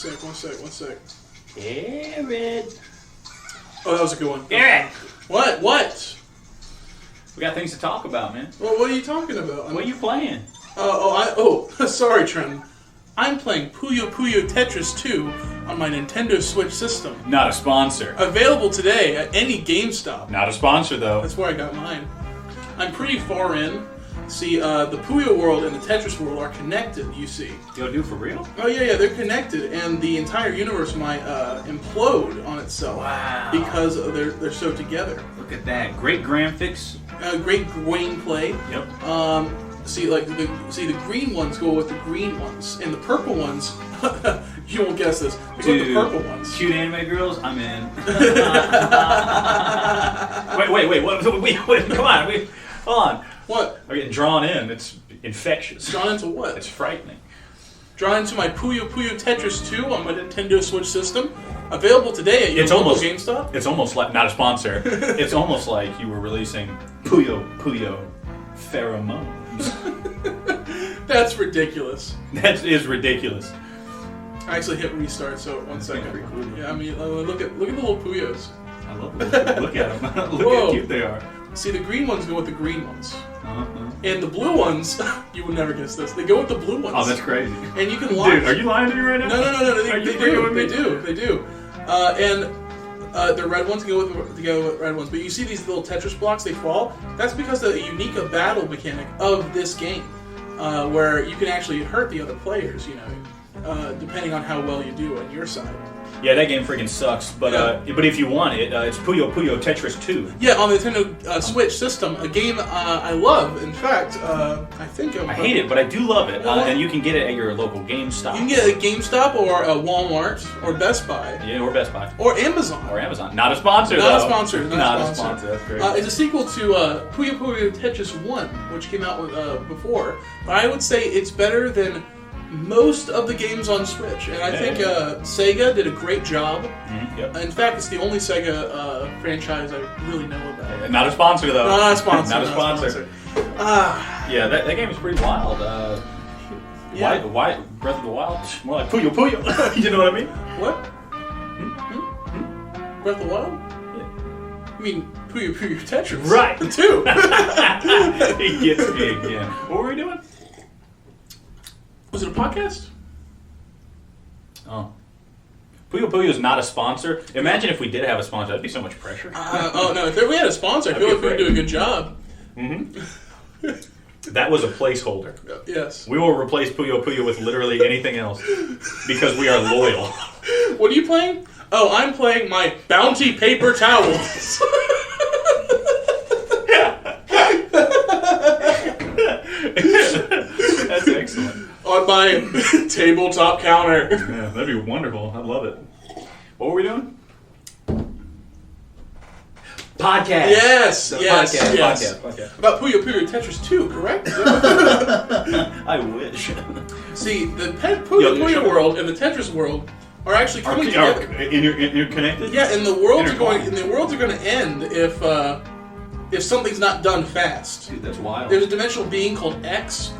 One sec. Aaron. Oh, that was a good one. Aaron. What? We got things to talk about, man. Well, what are you talking about? What are you playing? Sorry, Trent. I'm playing Puyo Puyo Tetris 2 on my Nintendo Switch system. Not a sponsor. Available today at any GameStop. Not a sponsor, though. That's where I got mine. I'm pretty far in. See, the Puyo world and the Tetris world are connected, you see. Yo, dude, for real? Oh, yeah, they're connected, and the entire universe might implode on itself. Wow. Because they're so together. Look at that. Great graphics. Great gameplay. Yep. See, the green ones go with the green ones, and the purple ones, you won't guess this, they go with the purple ones. Cute anime girls, I'm in. Wait, come on, hold on. What? I'm getting drawn in. It's infectious. Drawn into what? It's frightening. Drawn into my Puyo Puyo Tetris 2 on my Nintendo Switch system. Available today at your local GameStop. It's almost like, not a sponsor, it's almost like you were releasing Puyo Puyo pheromones. That's ridiculous. That is ridiculous. I actually hit restart, so 1 second. Pretty cool. Yeah, I mean, look at the little Puyos. I love them. Look at them. Look how cute they are. See, the green ones go with the green ones. Uh-huh. And the blue ones, you would never guess this, they go with the blue ones. Oh, that's crazy. And you can watch. Dude, are you lying to me right now? No, they do. And the red ones go with red ones. But you see these little Tetris blocks, they fall. That's because of the unique battle mechanic of this game, where you can actually hurt the other players, depending on how well you do on your side. Yeah, that game freaking sucks. But but if you want it, it's Puyo Puyo Tetris 2. Yeah, on the Nintendo Switch system, a game I love. In fact, I think I hate it, but I do love it. And you can get it at your local GameStop. You can get it at GameStop or Walmart or Best Buy. Yeah, or Best Buy. Or Amazon. Not a sponsor, though. Not a sponsor. Not a sponsor. That's great. It's a sequel to Puyo Puyo Tetris 1, which came out before. But I would say it's better than most of the games on Switch, and I think Sega did a great job. Mm-hmm, yep. In fact, it's the only Sega franchise I really know about. Not a sponsor, though. Not a sponsor. Not a sponsor. Yeah, that game is pretty wild. Why Breath of the Wild? More like Puyo Puyo. You know what I mean? What? Breath of the Wild? Yeah. You mean Puyo Puyo Tetris? Right. The two. He gets me again. What were we doing? Was it a podcast? Oh. Puyo Puyo is not a sponsor. Imagine if we did have a sponsor. That'd be so much pressure. No. If we had a sponsor, I feel like we would do a good job. Mm-hmm. That was a placeholder. Yes. We will replace Puyo Puyo with literally anything else because we are loyal. What are you playing? Oh, I'm playing my Bounty Paper Towels. That's excellent. On my tabletop counter. Yeah, that'd be wonderful. I love it. What were we doing? Podcast. Yes. Podcast. About Puyo Puyo Tetris 2, correct? I wish. See, the Puyo Puyo world and the Tetris world are actually coming together. Interconnected? Yeah, and the worlds are going to end if something's not done fast. Dude, that's wild. There's a dimensional being called X,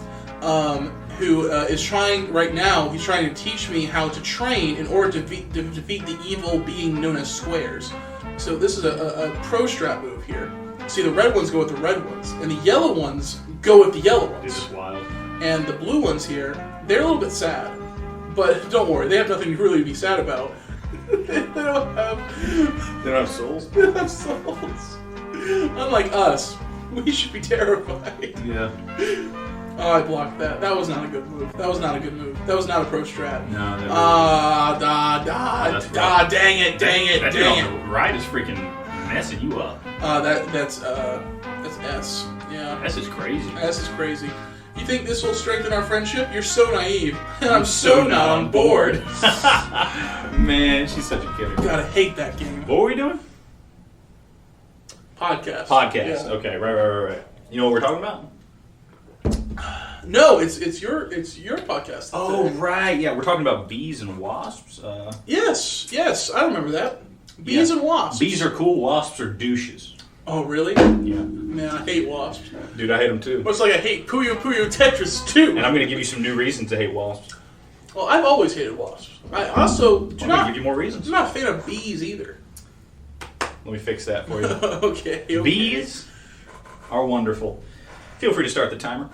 who is trying right now. He's trying to teach me how to train in order to defeat the evil being known as squares. So this is a pro strat move here. See, the red ones go with the red ones, and the yellow ones go with the yellow ones. This is wild. And the blue ones here, they're a little bit sad, but don't worry, they have nothing really to be sad about. They don't have souls. They don't have souls. Unlike us, we should be terrified. Yeah. Oh, I blocked that. That was not a good move. That was not a pro strat. No. Dang it. The right is freaking messing you up. That's S. Yeah. S is crazy. S is crazy. You think this will strengthen our friendship? You're so naive. And I'm so not on board. Man, she's such a killer. Gotta hate that game. What were we doing? Podcast. Yeah. Okay, right. You know what we're talking about? No, it's your podcast. Oh, right. Yeah, we're talking about bees and wasps. Yes, I remember that. Bees and wasps. Bees are cool. Wasps are douches. Oh, really? Yeah. Man, I hate wasps. Dude, I hate them too. Much like I hate Puyo Puyo Tetris too. And I'm going to give you some new reasons to hate wasps. Well, I've always hated wasps. I also Let me give you more reasons. I'm not a fan of bees either. Let me fix that for you. Okay. Bees are wonderful. Feel free to start the timer.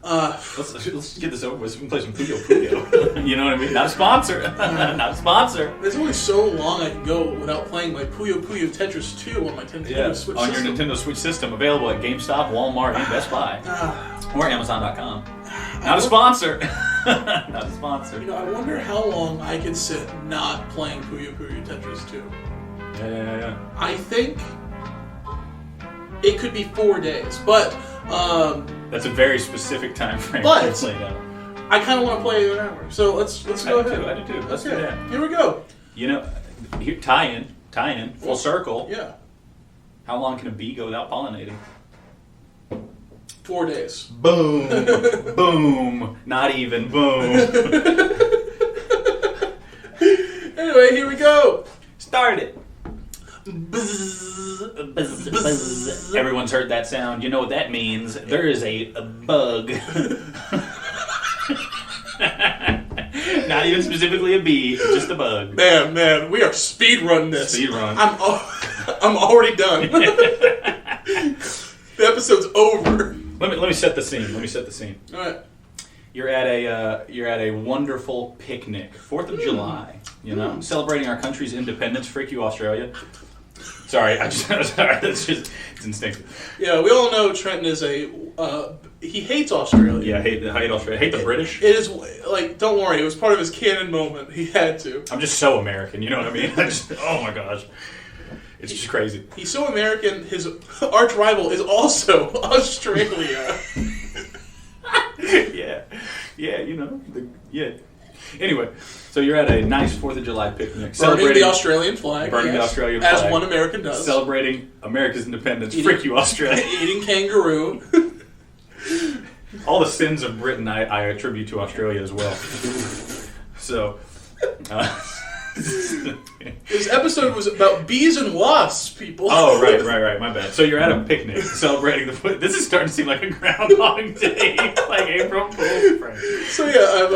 Let's get this over with. We can play some Puyo Puyo. You know what I mean? Not a sponsor. Not a sponsor. There's only so long I can go without playing my Puyo Puyo Tetris 2 on my Nintendo Switch on system. your Nintendo Switch system, available at GameStop, Walmart, and Best Buy, or Amazon.com. Not a sponsor. Not a sponsor. You know, I wonder how long I could sit not playing Puyo Puyo Tetris 2. Yeah. I think it could be 4 days, but that's a very specific time frame but to play that. I kind of want to play it an hour, so let's go ahead. I do too. Let's do that. Here we go. You know, here, tie in, full circle. Yeah. How long can a bee go without pollinating? 4 days. Boom, boom, not even boom. Anyway, here we go. Start it. Buzz. Buzz. Everyone's heard that sound. You know what that means. There is a bug. Not even specifically a bee, just a bug. Man, we are speed run this. Speed run. I'm already done. The episode's over. Let me set the scene. All right. You're at a wonderful picnic, 4th of July. You know, celebrating our country's independence. Frick you, Australia. Sorry, that's just it's instinctive. Yeah, we all know Trenton is he hates Australia. Yeah, I hate Australia. I hate the British. It is like, don't worry, it was part of his canon moment. He had to. I'm just so American. You know what I mean? Oh my gosh. It's just crazy. He's so American, his arch rival is also Australia. Yeah, you know. Anyway, so you're at a nice 4th of July picnic. Burning the Australian flag. Burning the Australian flag. As one American does. Celebrating America's independence. Frick you, Australia. Eating kangaroo. All the sins of Britain I attribute to Australia as well. So... This episode was about bees and wasps, people. Oh, right. My bad. So you're at a picnic celebrating the foot. This is starting to seem like a Groundhog Day, like April Fool's prank. So yeah, I'm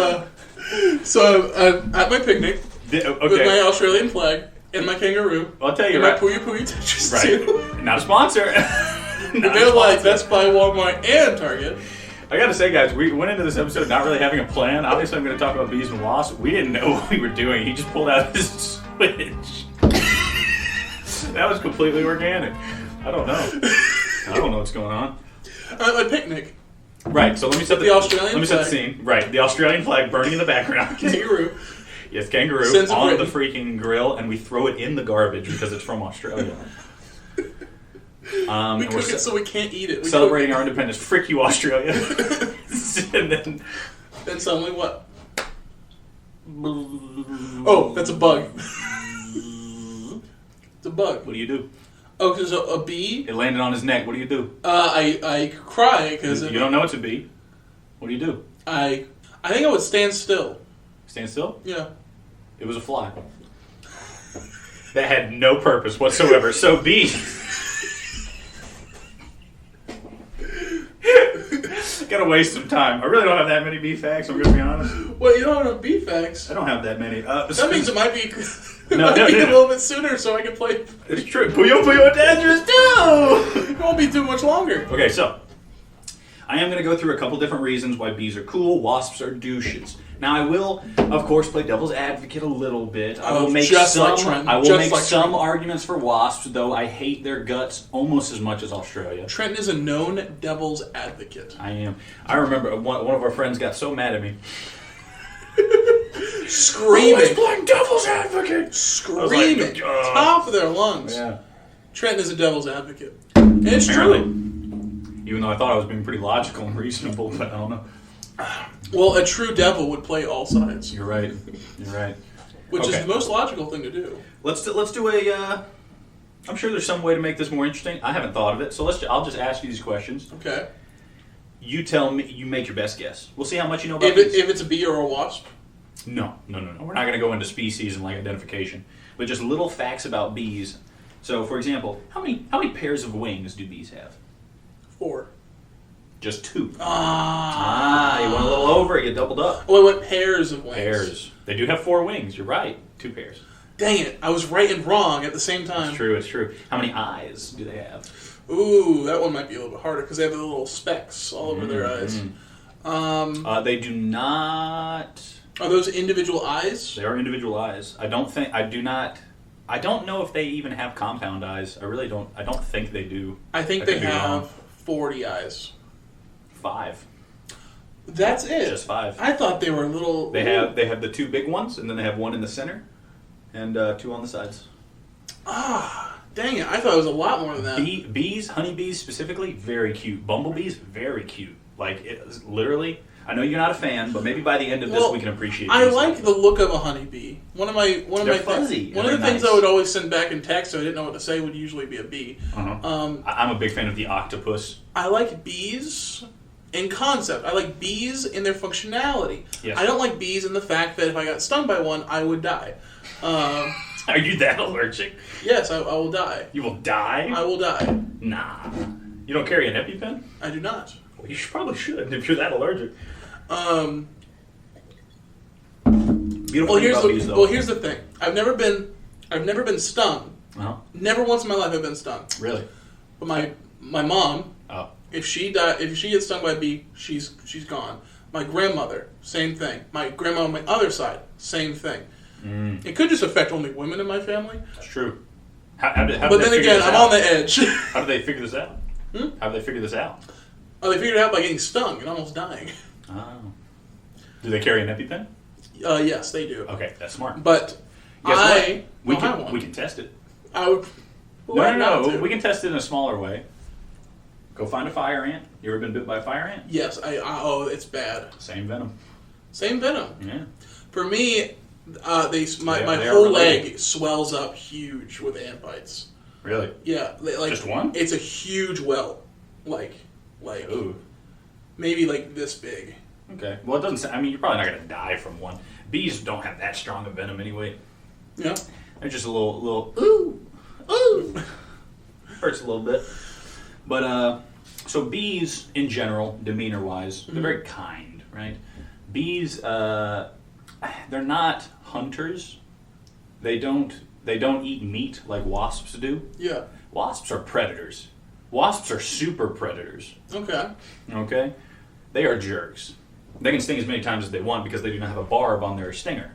at my picnic with my Australian flag and my kangaroo. I'll tell you, and right? My Puyo Puyo Tetris Right. Not a sponsor. Available at Best Buy, Walmart, and Target. I gotta say, guys, we went into this episode not really having a plan. Obviously, I'm going to talk about bees and wasps. We didn't know what we were doing. He just pulled out his Switch. That was completely organic. I don't know what's going on. At my picnic. Right. So let me set the Australian. Let me set the scene. Right. The Australian flag burning in the background. Kangaroo. Yes, kangaroo Sins of on Britain. the freaking grill, and we throw it in the garbage because it's from Australia. We cook it so we can't eat it. Celebrating our independence. Frick you, Australia. And then suddenly what? Oh, that's a bug. It's a bug. What do you do? Oh, because a bee? It landed on his neck. What do you do? I cry because you don't know it's a bee. What do you do? I think I would stand still. Stand still? Yeah. It was a fly. That had no purpose whatsoever. So bees. Gotta waste some time. I really don't have that many bee facts, I'm gonna be honest. Well, you don't have enough bee facts. I don't have that many. That means it might be a No. little bit sooner so I can play. It's true. Puyo Puyo Tetris too! It won't be too much longer. Okay, so I am going to go through a couple different reasons why bees are cool, wasps are douches. Now I will, of course, play devil's advocate a little bit. I will make some arguments for wasps, though I hate their guts almost as much as Australia. Trenton is a known devil's advocate. I am. I remember one of our friends got so mad at me. Screaming. Always playing devil's advocate. Screaming. Like, top of their lungs. Yeah. Trenton is a devil's advocate. And it's Apparently. true. Even though I thought I was being pretty logical and reasonable, but I don't know. Well, a true devil would play all sides. You're right. Which is the most logical thing to do. Let's do a. I'm sure there's some way to make this more interesting. I haven't thought of it, so I'll just ask you these questions. Okay. You tell me. You make your best guess. We'll see how much you know about if it's a bee or a wasp. No. We're not going to go into species and like identification, but just little facts about bees. So, for example, how many pairs of wings do bees have? 4. Just 2. Ah, you went a little over, you doubled up. Oh, I went pairs of wings. Pairs. They do have 4 wings. You're right. 2 pairs. Dang it! I was right and wrong at the same time. It's true. It's true. How many eyes do they have? Ooh, that one might be a little bit harder because they have the little specks all over their eyes. They do not. Are those individual eyes? They are individual eyes. I don't know if they even have compound eyes. I really don't. I don't think they do. I think they have 40 eyes. 5. That's it. Just 5. I thought they were little. They have the 2 big ones, and then they have 1 in the center, and 2 on the sides. Ah, dang it! I thought it was a lot more than that. Bees, honeybees specifically, very cute. Bumblebees, very cute. Like literally. I know you're not a fan, but maybe by the end of this we can appreciate. I like the look of a honeybee. One of my fuzzy. One of the things I would always send back in text, so I didn't know what to say, would usually be a bee. I'm a big fan of the octopus. I like bees in concept. I like bees in their functionality. Yes. I don't like bees in the fact that if I got stung by one, I would die. Are you that allergic? Yes, I will die. You will die? I will die. Nah. You don't carry an EpiPen? I do not. Well, you probably should if you're that allergic. Beautiful bees, though. Well, here's the thing. I've never been stung. Uh-huh. Never once in my life have I been stung. Really? But my mom, oh. if she gets stung by a bee, she's gone. My grandmother, same thing. My grandma on my other side, same thing. It could just affect only women in my family. That's true. How but then again, I'm on the edge. How do they figure this out? How do they figure this out? Oh, they figured it out by getting stung and almost dying. Oh. Do they carry an EpiPen? Yes, they do. Okay, that's smart. But we can test it. I would. No. We can test it in a smaller way. Go find a fire ant. You ever been bit by a fire ant? Yes. Oh, it's bad. Same venom. Yeah. For me, my they whole leg swells up huge with ant bites. Really? Yeah. Like just one? It's a huge welt. Like. Ooh. Maybe like this big. Okay. Well, it doesn't. I mean, you're probably not going to die from one. Bees don't have that strong a venom anyway. Yeah. They're just a little. Ooh. Hurts a little bit. But so bees in general, demeanor-wise, they're very kind, right? Bees, they're not hunters. They don't eat meat like wasps do. Yeah. Wasps are predators. Wasps are super predators. Okay? They are jerks. They can sting as many times as they want because they do not have a barb on their stinger.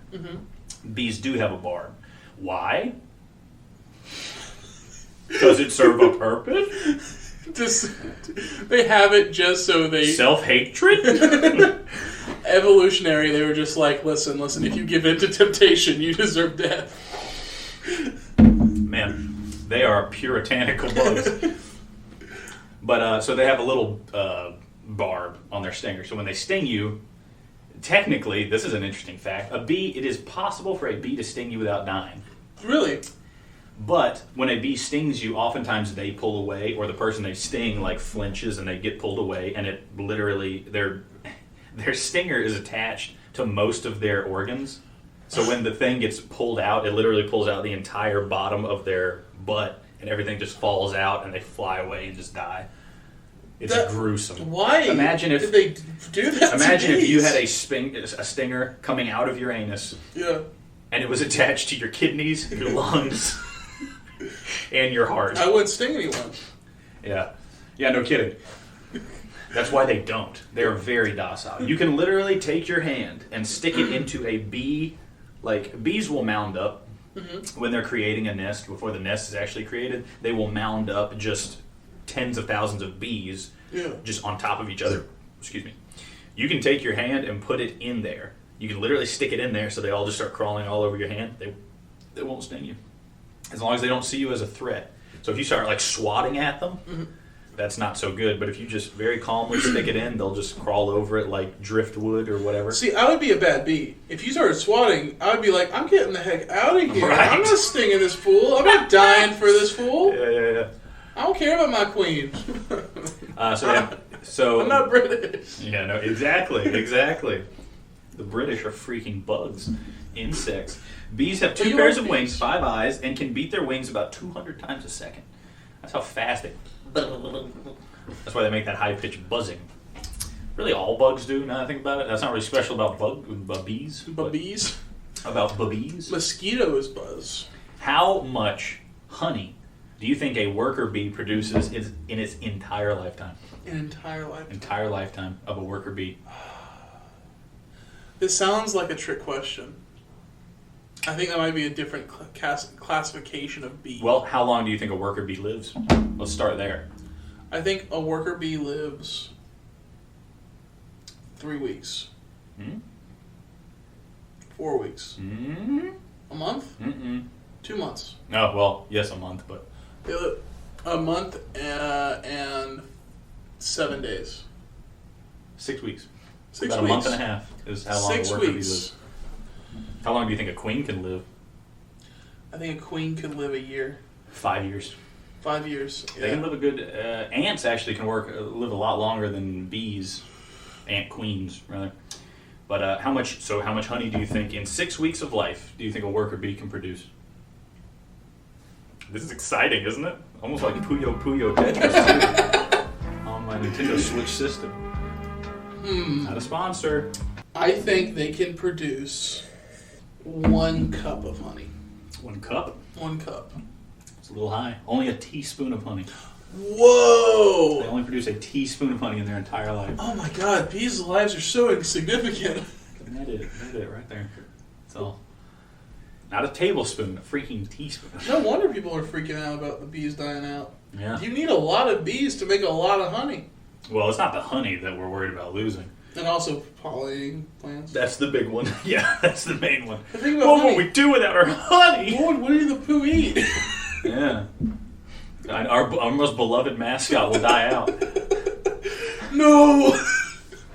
Bees do have a barb. Why? Does it serve a purpose? They have it just so they... Self-hatred? Evolutionary, they were just like, listen, if you give in to temptation, you deserve death. Man, they are puritanical bugs. But, so they have a little barb on their stinger. So when they sting you, technically, this is an interesting fact, it is possible for a bee to sting you without dying. Really? But when a bee stings you, oftentimes they pull away, or the person they sting flinches and they get pulled away, and it literally, their stinger is attached to most of their organs. So when the thing gets pulled out, it literally pulls out the entire bottom of their butt, and everything just falls out, and they fly away and just die. It's gruesome. Why? Imagine if did they do that? Imagine if you had a stinger coming out of your anus. Yeah. And it was attached to your kidneys, your lungs, and your heart. I wouldn't sting anyone. Yeah. Yeah, no kidding. That's why they don't. They're very docile. You can literally take your hand and stick it into a bee. Like, bees will mound up when they're creating a nest. Before the nest is actually created, they will mound up just tens of thousands of bees just on top of each other. Excuse me. You can take your hand and put it in there. You can literally stick it in there so they all just start crawling all over your hand. They won't sting you. As long as they don't see you as a threat. So if you start swatting at them, that's not so good. But if you just very calmly stick it in, they'll just crawl over it like driftwood or whatever. See, I would be a bad bee. If you started swatting, I would be like, I'm getting the heck out of here. Right. I'm not stinging this fool. I'm not dying for this fool. Yeah. I don't care about my queen. So I'm not British. Yeah, no, exactly. The British are freaking bugs, insects. Bees have 2 pairs of wings, 5 eyes, and can beat their wings about 200 times a second. That's how fast they... That's why they make that high-pitched buzzing. Really, all bugs do. Now that I think about it, that's not really special about bees. Bees. About bees. Mosquitoes buzz. How much honey do you think a worker bee produces in its entire lifetime? An entire lifetime. Entire lifetime of a worker bee. This sounds like a trick question. I think that might be a different classification of bee. Well, how long do you think a worker bee lives? Let's start there. I think a worker bee lives 3 weeks. 4 weeks. A month? 2 months. Oh, well, yes, a month, but... A month and 7 days. 6 weeks. 6 About weeks. A month and a half is how long a worker bee lives. How long do you think a queen can live? I think a queen could live a year. 5 years. 5 years. Yeah. They can live a good... ants actually can live a lot longer than bees. Ant queens, rather. But how much honey do you think in 6 weeks of life do you think a worker bee can produce? This is exciting, isn't it? Almost like Puyo Puyo Tetris 2 on my Nintendo Switch system. Not a sponsor. I think they can produce 1 cup of honey. 1 cup? 1 cup. It's a little high. Only a teaspoon of honey. Whoa! They only produce a teaspoon of honey in their entire life. Oh my god, bees' lives are so insignificant. That it right there. That's all. Not a tablespoon, a freaking teaspoon. No wonder people are freaking out about the bees dying out. Yeah. You need a lot of bees to make a lot of honey. Well, it's not the honey that we're worried about losing. And also pollinating plants. That's the big one. Yeah, that's the main one. Think about what would we do without our honey? What do the poo eat? Yeah. Our most beloved mascot will die out. No!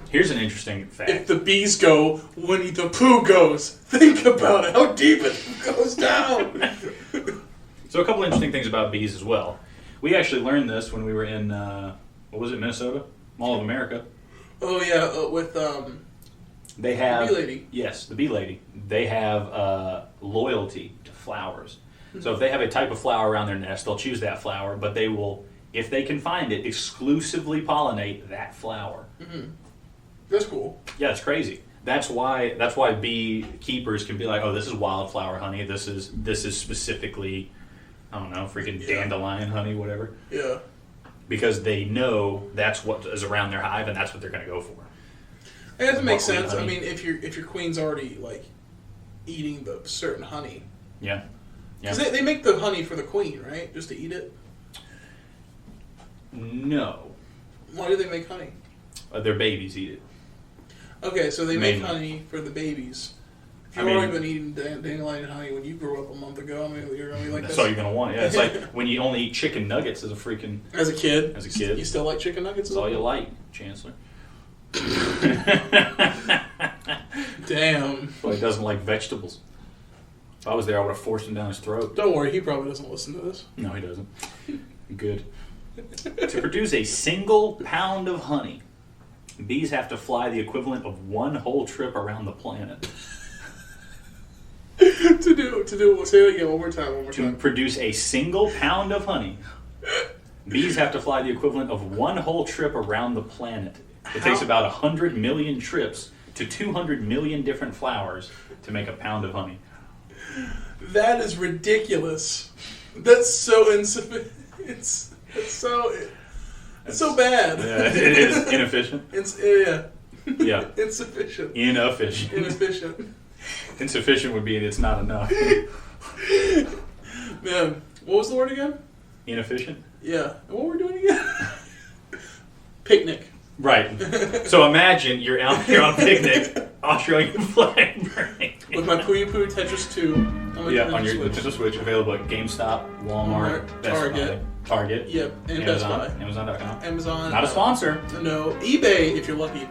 Here's an interesting fact. If the bees go, Winnie the Pooh goes. Think about it, how deep it goes down. So a couple interesting things about bees as well. We actually learned this when we were in, Minnesota? Mall of America. Oh yeah, with they have, the bee lady. Yes, the bee lady. They have loyalty to flowers. So if they have a type of flower around their nest, they'll choose that flower, but they will, if they can find it, exclusively pollinate that flower. Mm-hmm. That's cool. Yeah, it's crazy. That's why bee keepers can be like, oh, this is wildflower honey. This is specifically, I don't know, freaking dandelion honey, whatever. Yeah. Because they know that's what is around their hive, and that's what they're going to go for. And that makes sense. Honey. I mean, if your queen's already like eating the certain honey. Yeah. Because they make the honey for the queen, right? Just to eat it? No. Why do they make honey? Their babies eat it. Okay, so they make honey for the babies. If you've already been eating dandelion honey when you grew up a month ago, I mean, you're going to be like that's all you're going to want. Yeah, it's like when you only eat chicken nuggets as a freaking... As a kid? As a kid. You still like chicken nuggets? That's all you like, Chancellor. Damn. Well, he doesn't like vegetables. If I was there, I would have forced him down his throat. Don't worry, he probably doesn't listen to this. No, he doesn't. Good. To produce a single pound of honey, bees have to fly the equivalent of 1 whole trip around the planet. Say it again one more time. To produce a single pound of honey, bees have to fly the equivalent of 1 whole trip around the planet. It takes about 100 million trips to 200 million different flowers to make a pound of honey. That is ridiculous. That's so insufficient. It's so bad. Yeah, it is inefficient. Yeah. Insufficient. Inefficient. Insufficient would be it's not enough. Man, what was the word again? Inefficient? Yeah. And what were we doing again? Picnic. Right. So imagine you're on picnic, Australian flag burning. With my Puyo Puyo Tetris 2. On your Nintendo Switch, available at GameStop, Walmart, Best Target. Yep, and Amazon, Best Buy. Amazon.com. Amazon. Not a sponsor. No. eBay, if you're lucky.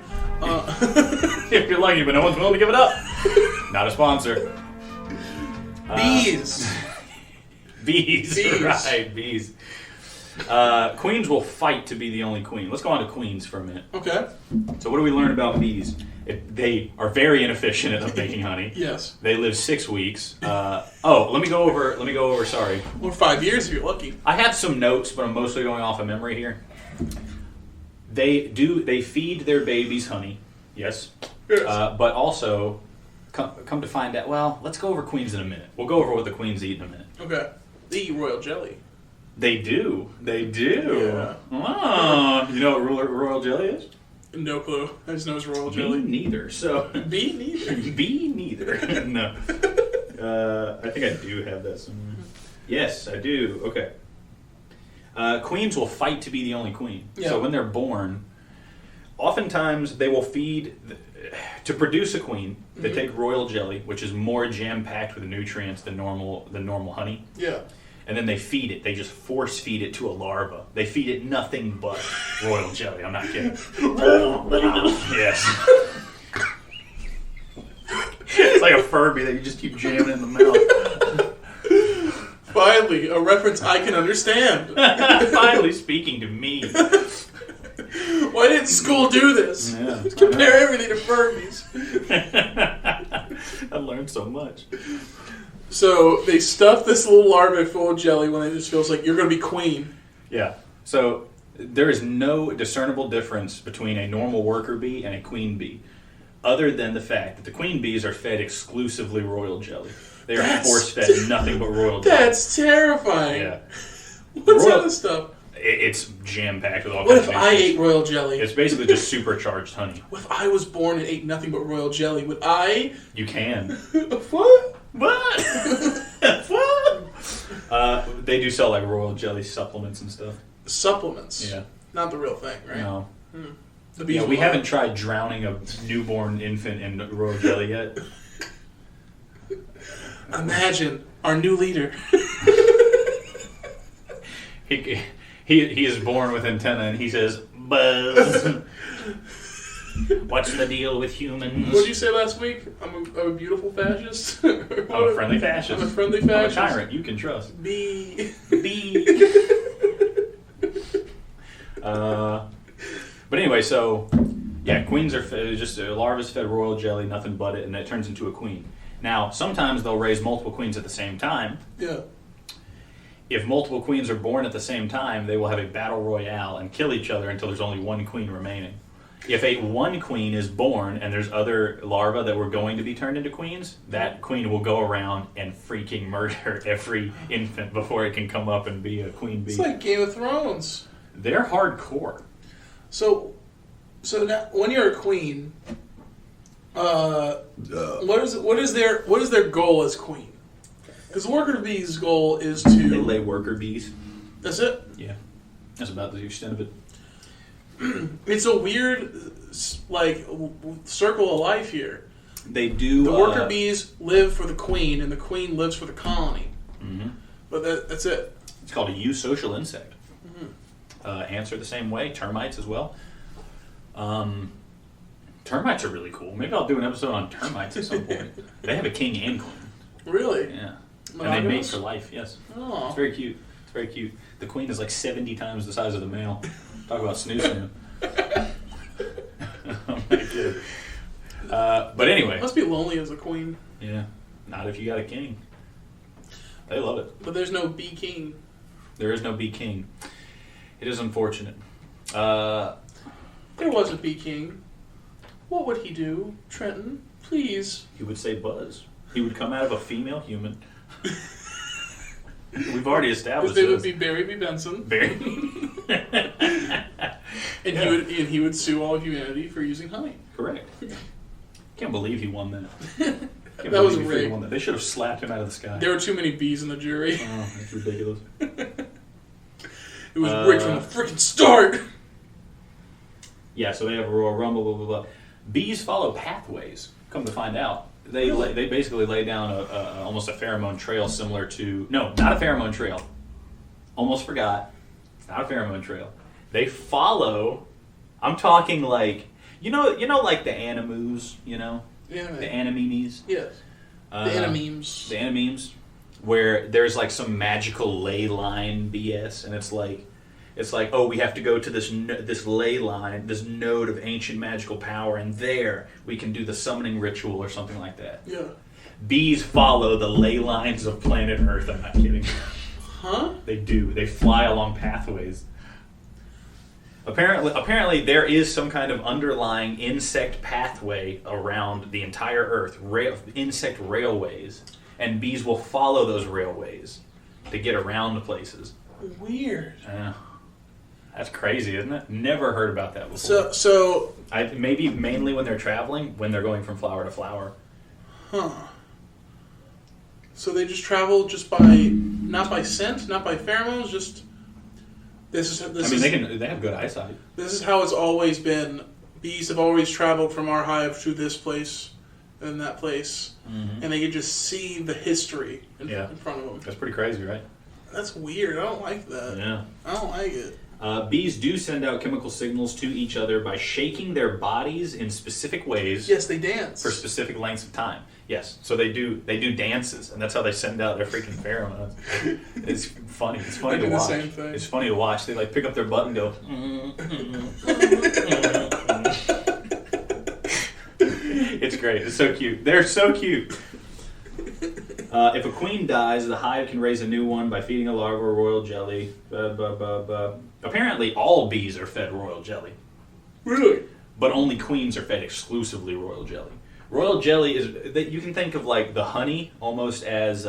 If you're lucky, but no one's willing to give it up. Not a sponsor. Bees. Bees. Right, bees. Queens will fight to be the only queen. Let's go on to queens for a minute. Okay. So what do we learn about bees? They are very inefficient at making honey. Yes. They live 6 weeks. Let me go over. Sorry. Or 5 years if you're lucky. I have some notes, but I'm mostly going off of memory here. They feed their babies honey, yes. But also, come to find out, well, let's go over queens in a minute. We'll go over what the queens eat in a minute. Okay. They eat royal jelly. They do. Yeah. Oh, you know what royal jelly is? No clue. I just know it's royal jelly. Me neither. So Me neither. Me neither. No. I think I do have that somewhere. Yes, I do. Okay. Queens will fight to be the only queen. Yeah. So when they're born, oftentimes they will feed to produce a queen. They take royal jelly, which is more jam-packed with nutrients than normal honey. Yeah. And then they feed it. They just force feed it to a larva. They feed it nothing but royal jelly. I'm not kidding. Yes. It's like a Furby that you just keep jamming in the mouth. Finally, a reference I can understand. Finally speaking to me. Why didn't school do this? Yeah. Compare everything to Furbies. I learned so much. So they stuff this little larva full of jelly when it just feels like you're going to be queen. Yeah. So there is no discernible difference between a normal worker bee and a queen bee, other than the fact that the queen bees are fed exclusively royal jelly. They are force-fed nothing but royal jelly. That's terrifying. Yeah. What's other stuff? It's jam-packed with all kinds of What if I ate royal jelly? It's basically just supercharged honey. What if I was born and ate nothing but royal jelly? Would I? You can. What? What? What? They do sell like royal jelly supplements and stuff. Supplements? Yeah. Not the real thing, right? No. The bees we haven't tried drowning a newborn infant in royal jelly yet. Imagine our new leader. He is born with antenna and he says, "Buzz." What's the deal with humans? What did you say last week? I'm a beautiful fascist? I'm a friendly fascist. I'm a friendly fascist. I'm a tyrant you can trust. Bee. But anyway, so, yeah, queens are just larvae fed royal jelly, nothing but it, and it turns into a queen. Now, sometimes they'll raise multiple queens at the same time. Yeah. If multiple queens are born at the same time, they will have a battle royale and kill each other until there's only one queen remaining. If one queen is born and there's other larvae that were going to be turned into queens, that queen will go around and freaking murder every infant before it can come up and be a queen bee. It's like Game of Thrones. They're hardcore. So now, when you're a queen, what is their goal as queen? Because the worker bee's goal is to... They lay worker bees. That's it? Yeah. That's about the extent of it. It's a weird, like, circle of life here. They do... The worker bees live for the queen, and the queen lives for the colony. Mm-hmm. But that's it. It's called a eusocial insect. Mm-hmm. Ants are the same way. Termites as well. Termites are really cool. Maybe I'll do an episode on termites at some point. They have a king and queen. Really? Yeah. Monogamous? And they mate for life, yes. Oh. It's very cute. It's very cute. The queen is like 70 times the size of the male. Talk about snoo-snoo. I'm not kidding. But anyway. It must be lonely as a queen. Yeah. Not if you got a king. They love it. But there's no bee king. There is no bee king. It is unfortunate. There was a bee king. What would he do, Trenton? Please. He would say Buzz. He would come out of a female human. We've already established this. It would be Barry B. Benson. Barry. And he would sue all of humanity for using honey. Correct. Can't believe he won that. That was rigged. They should have slapped him out of the sky. There were too many bees in the jury. Oh, that's ridiculous. It was rigged from the freaking start. Yeah, so they have a Royal Rumble, blah, blah, blah. Bees follow pathways, come to find out. They basically lay down almost a pheromone trail similar to... No, not a pheromone trail. Almost forgot. It's not a pheromone trail. They follow... I'm talking like... You know like the animus, you know? Yeah. The animemes? Yes. The animemes. The animemes. Where there's like some magical ley line BS, and it's like, oh, we have to go to this ley line, this node of ancient magical power, and there we can do the summoning ritual or something like that. Yeah. Bees follow the ley lines of planet Earth. I'm not kidding. Huh? They do. They fly along pathways. Apparently, there is some kind of underlying insect pathway around the entire Earth, insect railways, and bees will follow those railways to get around the places. Weird. That's crazy, isn't it? Never heard about that before. So maybe mainly when they're traveling, when they're going from flower to flower. Huh. So they just travel not by scent, not by pheromones, just... They have good eyesight. This is how it's always been. Bees have always traveled from our hive to this place and that place, and they can just see the history in front of them. That's pretty crazy, right? That's weird. I don't like that. Yeah. I don't like it. Bees do send out chemical signals to each other by shaking their bodies in specific ways. Yes, they dance. For specific lengths of time. Yes, so they do dances, and that's how they send out their freaking pheromones. It's funny. It's funny to watch. The same thing. It's funny to watch. They pick up their butt and go. It's great. It's so cute. They're so cute. If a queen dies, the hive can raise a new one by feeding a larva royal jelly. Apparently, all bees are fed royal jelly. Really? But only queens are fed exclusively royal jelly. Royal jelly is that you can think of like the honey almost as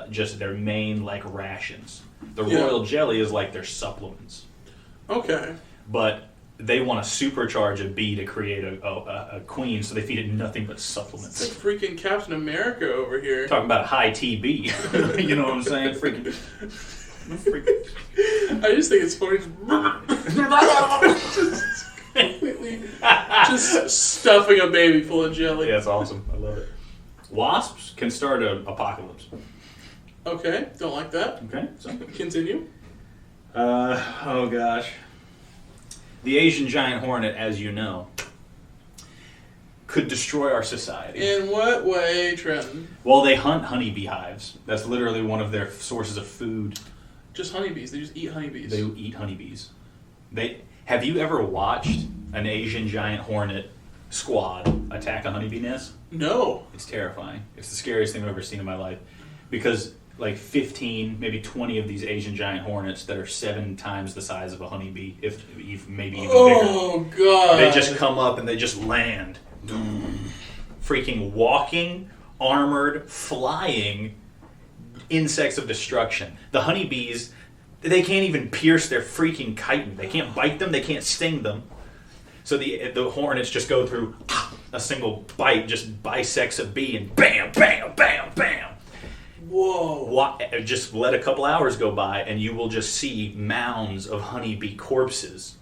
just their main rations. The royal jelly is like their supplements. Okay. But they want to supercharge a bee to create a queen, so they feed it nothing but supplements. It's like freaking Captain America over here. Talking about high TB. You know what I'm saying? Freaking. I just think it's funny. Just stuffing a baby full of jelly. Yeah, it's awesome. I love it. Wasps can start an apocalypse. Okay, don't like that. Okay, so continue. Oh gosh. The Asian giant hornet, as you know, could destroy our society. In what way, Trenton? Well, they hunt honeybee hives. That's literally one of their sources of food. Just honeybees. They just eat honeybees. They eat honeybees. Have you ever watched an Asian giant hornet squad attack a honeybee nest? No. It's terrifying. It's the scariest thing I've ever seen in my life. Because 15, maybe 20 of these Asian giant hornets that are 7 times the size of a honeybee, if maybe even bigger. Oh, God. They just come up and they just land. Freaking walking, armored, flying insects of destruction. The honeybees, they can't even pierce their freaking chitin. They can't bite them, they can't sting them. So the hornets just go through a single bite, just bisects a bee, and bam, bam, bam, bam. Whoa. Just let a couple hours go by, and you will just see mounds of honeybee corpses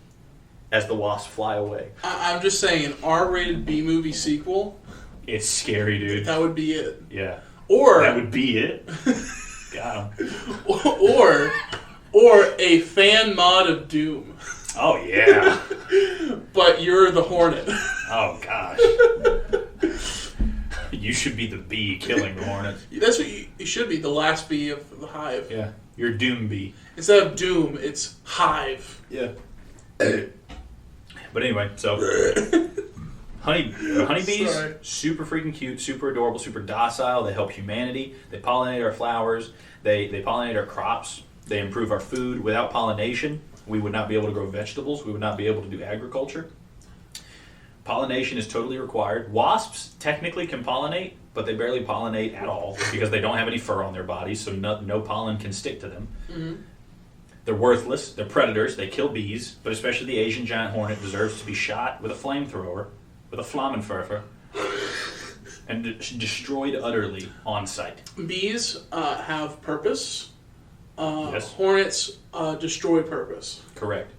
as the wasps fly away. I'm just saying, an R-rated B-movie sequel... It's scary, dude. That would be it. Yeah. Or... That would be it. Got him. Or a fan mod of Doom. Oh, yeah. But you're the hornet. Oh, gosh. You should be the bee killing the hornets. That's what you should be, the last bee of the hive. Yeah. You're Doom bee. Instead of Doom, it's hive. Yeah. But anyway, so... honeybees, super freaking cute, super adorable, super docile. They help humanity. They pollinate our flowers. They pollinate our crops. They improve our food. Without pollination, we would not be able to grow vegetables. We would not be able to do agriculture. Pollination is totally required. Wasps technically can pollinate, but they barely pollinate at all because they don't have any fur on their bodies, so no pollen can stick to them. Mm-hmm. They're worthless. They're predators. They kill bees, but especially the Asian giant hornet deserves to be shot with a flamethrower, with a Flammenwerfer, and destroyed utterly on sight. Bees have purpose. Yes. Hornets destroy purpose. Correct.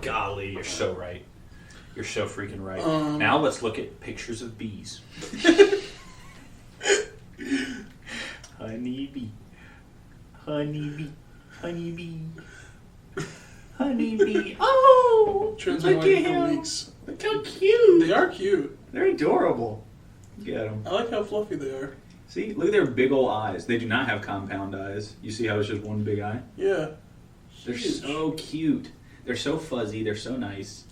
Golly, you're so right. You're so freaking right. Now let's look at pictures of bees. Honeybee. Honeybee. Honeybee. Honeybee. Oh! Look at him. Look how cute. They are cute. They're adorable. Look at them. I like how fluffy they are. See, look at their big old eyes. They do not have compound eyes. You see how it's just one big eye? Yeah. They're so cute. They're so fuzzy. They're so nice.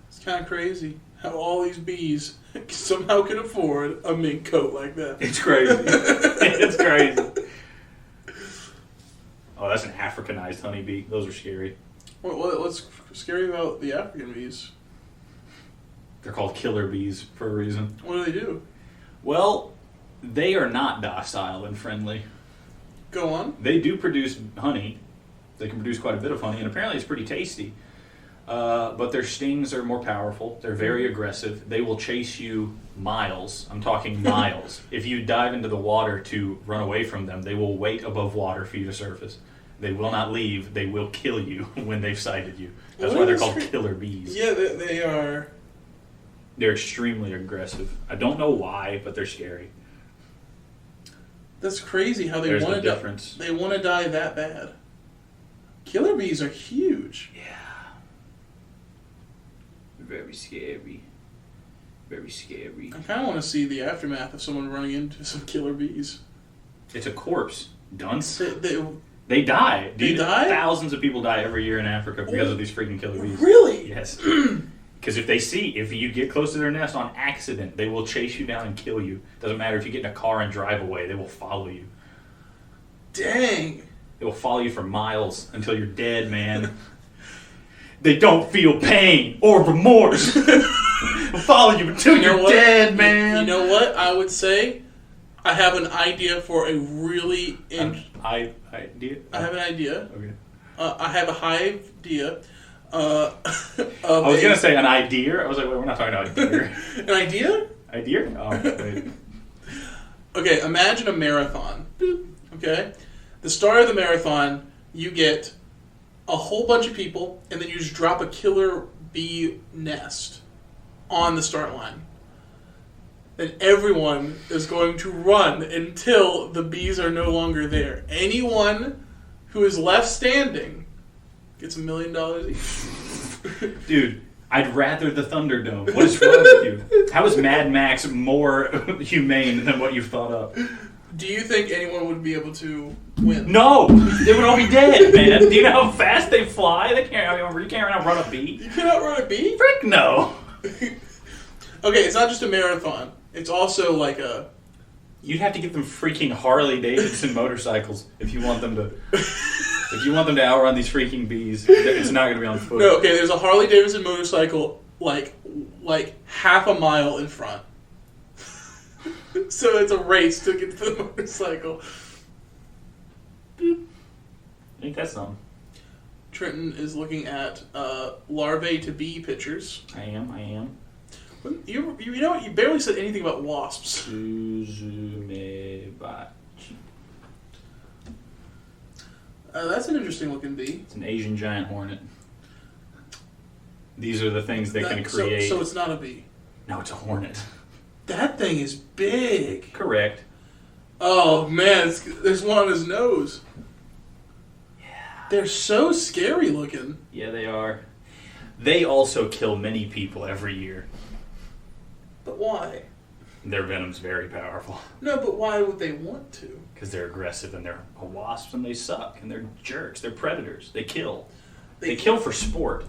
It's kind of crazy how all these bees somehow can afford a mink coat like that. It's crazy. It's crazy. Oh, that's an Africanized honeybee. Those are scary. What's scary about the African bees? They're called killer bees for a reason. What do they do? Well, they are not docile and friendly. Go on. They do produce honey. They can produce quite a bit of honey, and apparently it's pretty tasty. But their stings are more powerful. They're very aggressive. They will chase you miles. I'm talking miles. If you dive into the water to run away from them, they will wait above water for you to surface. They will not leave. They will kill you when they've sighted you. That's why they're called killer bees. Yeah, they are. They're extremely aggressive. I don't know why, but they're scary. That's crazy how they want to die. They want to die that bad. Killer bees are huge. Yeah. Very scary. Very scary. I kind of want to see the aftermath of someone running into some killer bees. It's a corpse. Dunce. They die. They die? Thousands of people die every year in Africa because of these freaking killer bees. Really? Yes. Because if you get close to their nest on accident, they will chase you down and kill you. Doesn't matter if you get in a car and drive away, they will follow you. Dang. They will follow you for miles until you're dead, man. They don't feel pain or remorse. They'll follow you until you're dead, man. You know what? I would say I have an idea for a really... I have an idea. Okay. I have a high idea. I was going to say an idea. I was like, wait, we're not talking about idea. An idea? Idea? Oh, wait. Okay, imagine a marathon. Okay? The start of the marathon, you get a whole bunch of people, and then you just drop a killer bee nest on the start line. And everyone is going to run until the bees are no longer there. Anyone who is left standing gets $1 million each. Dude, I'd rather the Thunderdome. What is wrong with you? How is Mad Max more humane than what you've thought up? Do you think anyone would be able to win? No! They would all be dead, man. Do you know how fast they fly? You can't run a bee. You cannot run a bee? Frick no! Okay, it's not just a marathon. It's also like a... You'd have to get them freaking Harley Davidson motorcycles if you want them to... If you want them to outrun these freaking bees, it's not going to be on foot. No, okay, there's a Harley Davidson motorcycle like half a mile in front. So it's a race to get to the motorcycle. Ain't that something? Trenton is looking at larvae to bee pictures. I am. You know what? You barely said anything about wasps. That's an interesting looking bee. It's an Asian giant hornet. These are the things they can create. So it's not a bee. No, it's a hornet. That thing is big. Correct. Oh man, there's one on his nose. Yeah. They're so scary looking. Yeah, they are. They also kill many people every year. But why? Their venom's very powerful. No, but why would they want to? Because they're aggressive and they're wasps and they suck and they're jerks. They're predators. They kill. They kill for sport.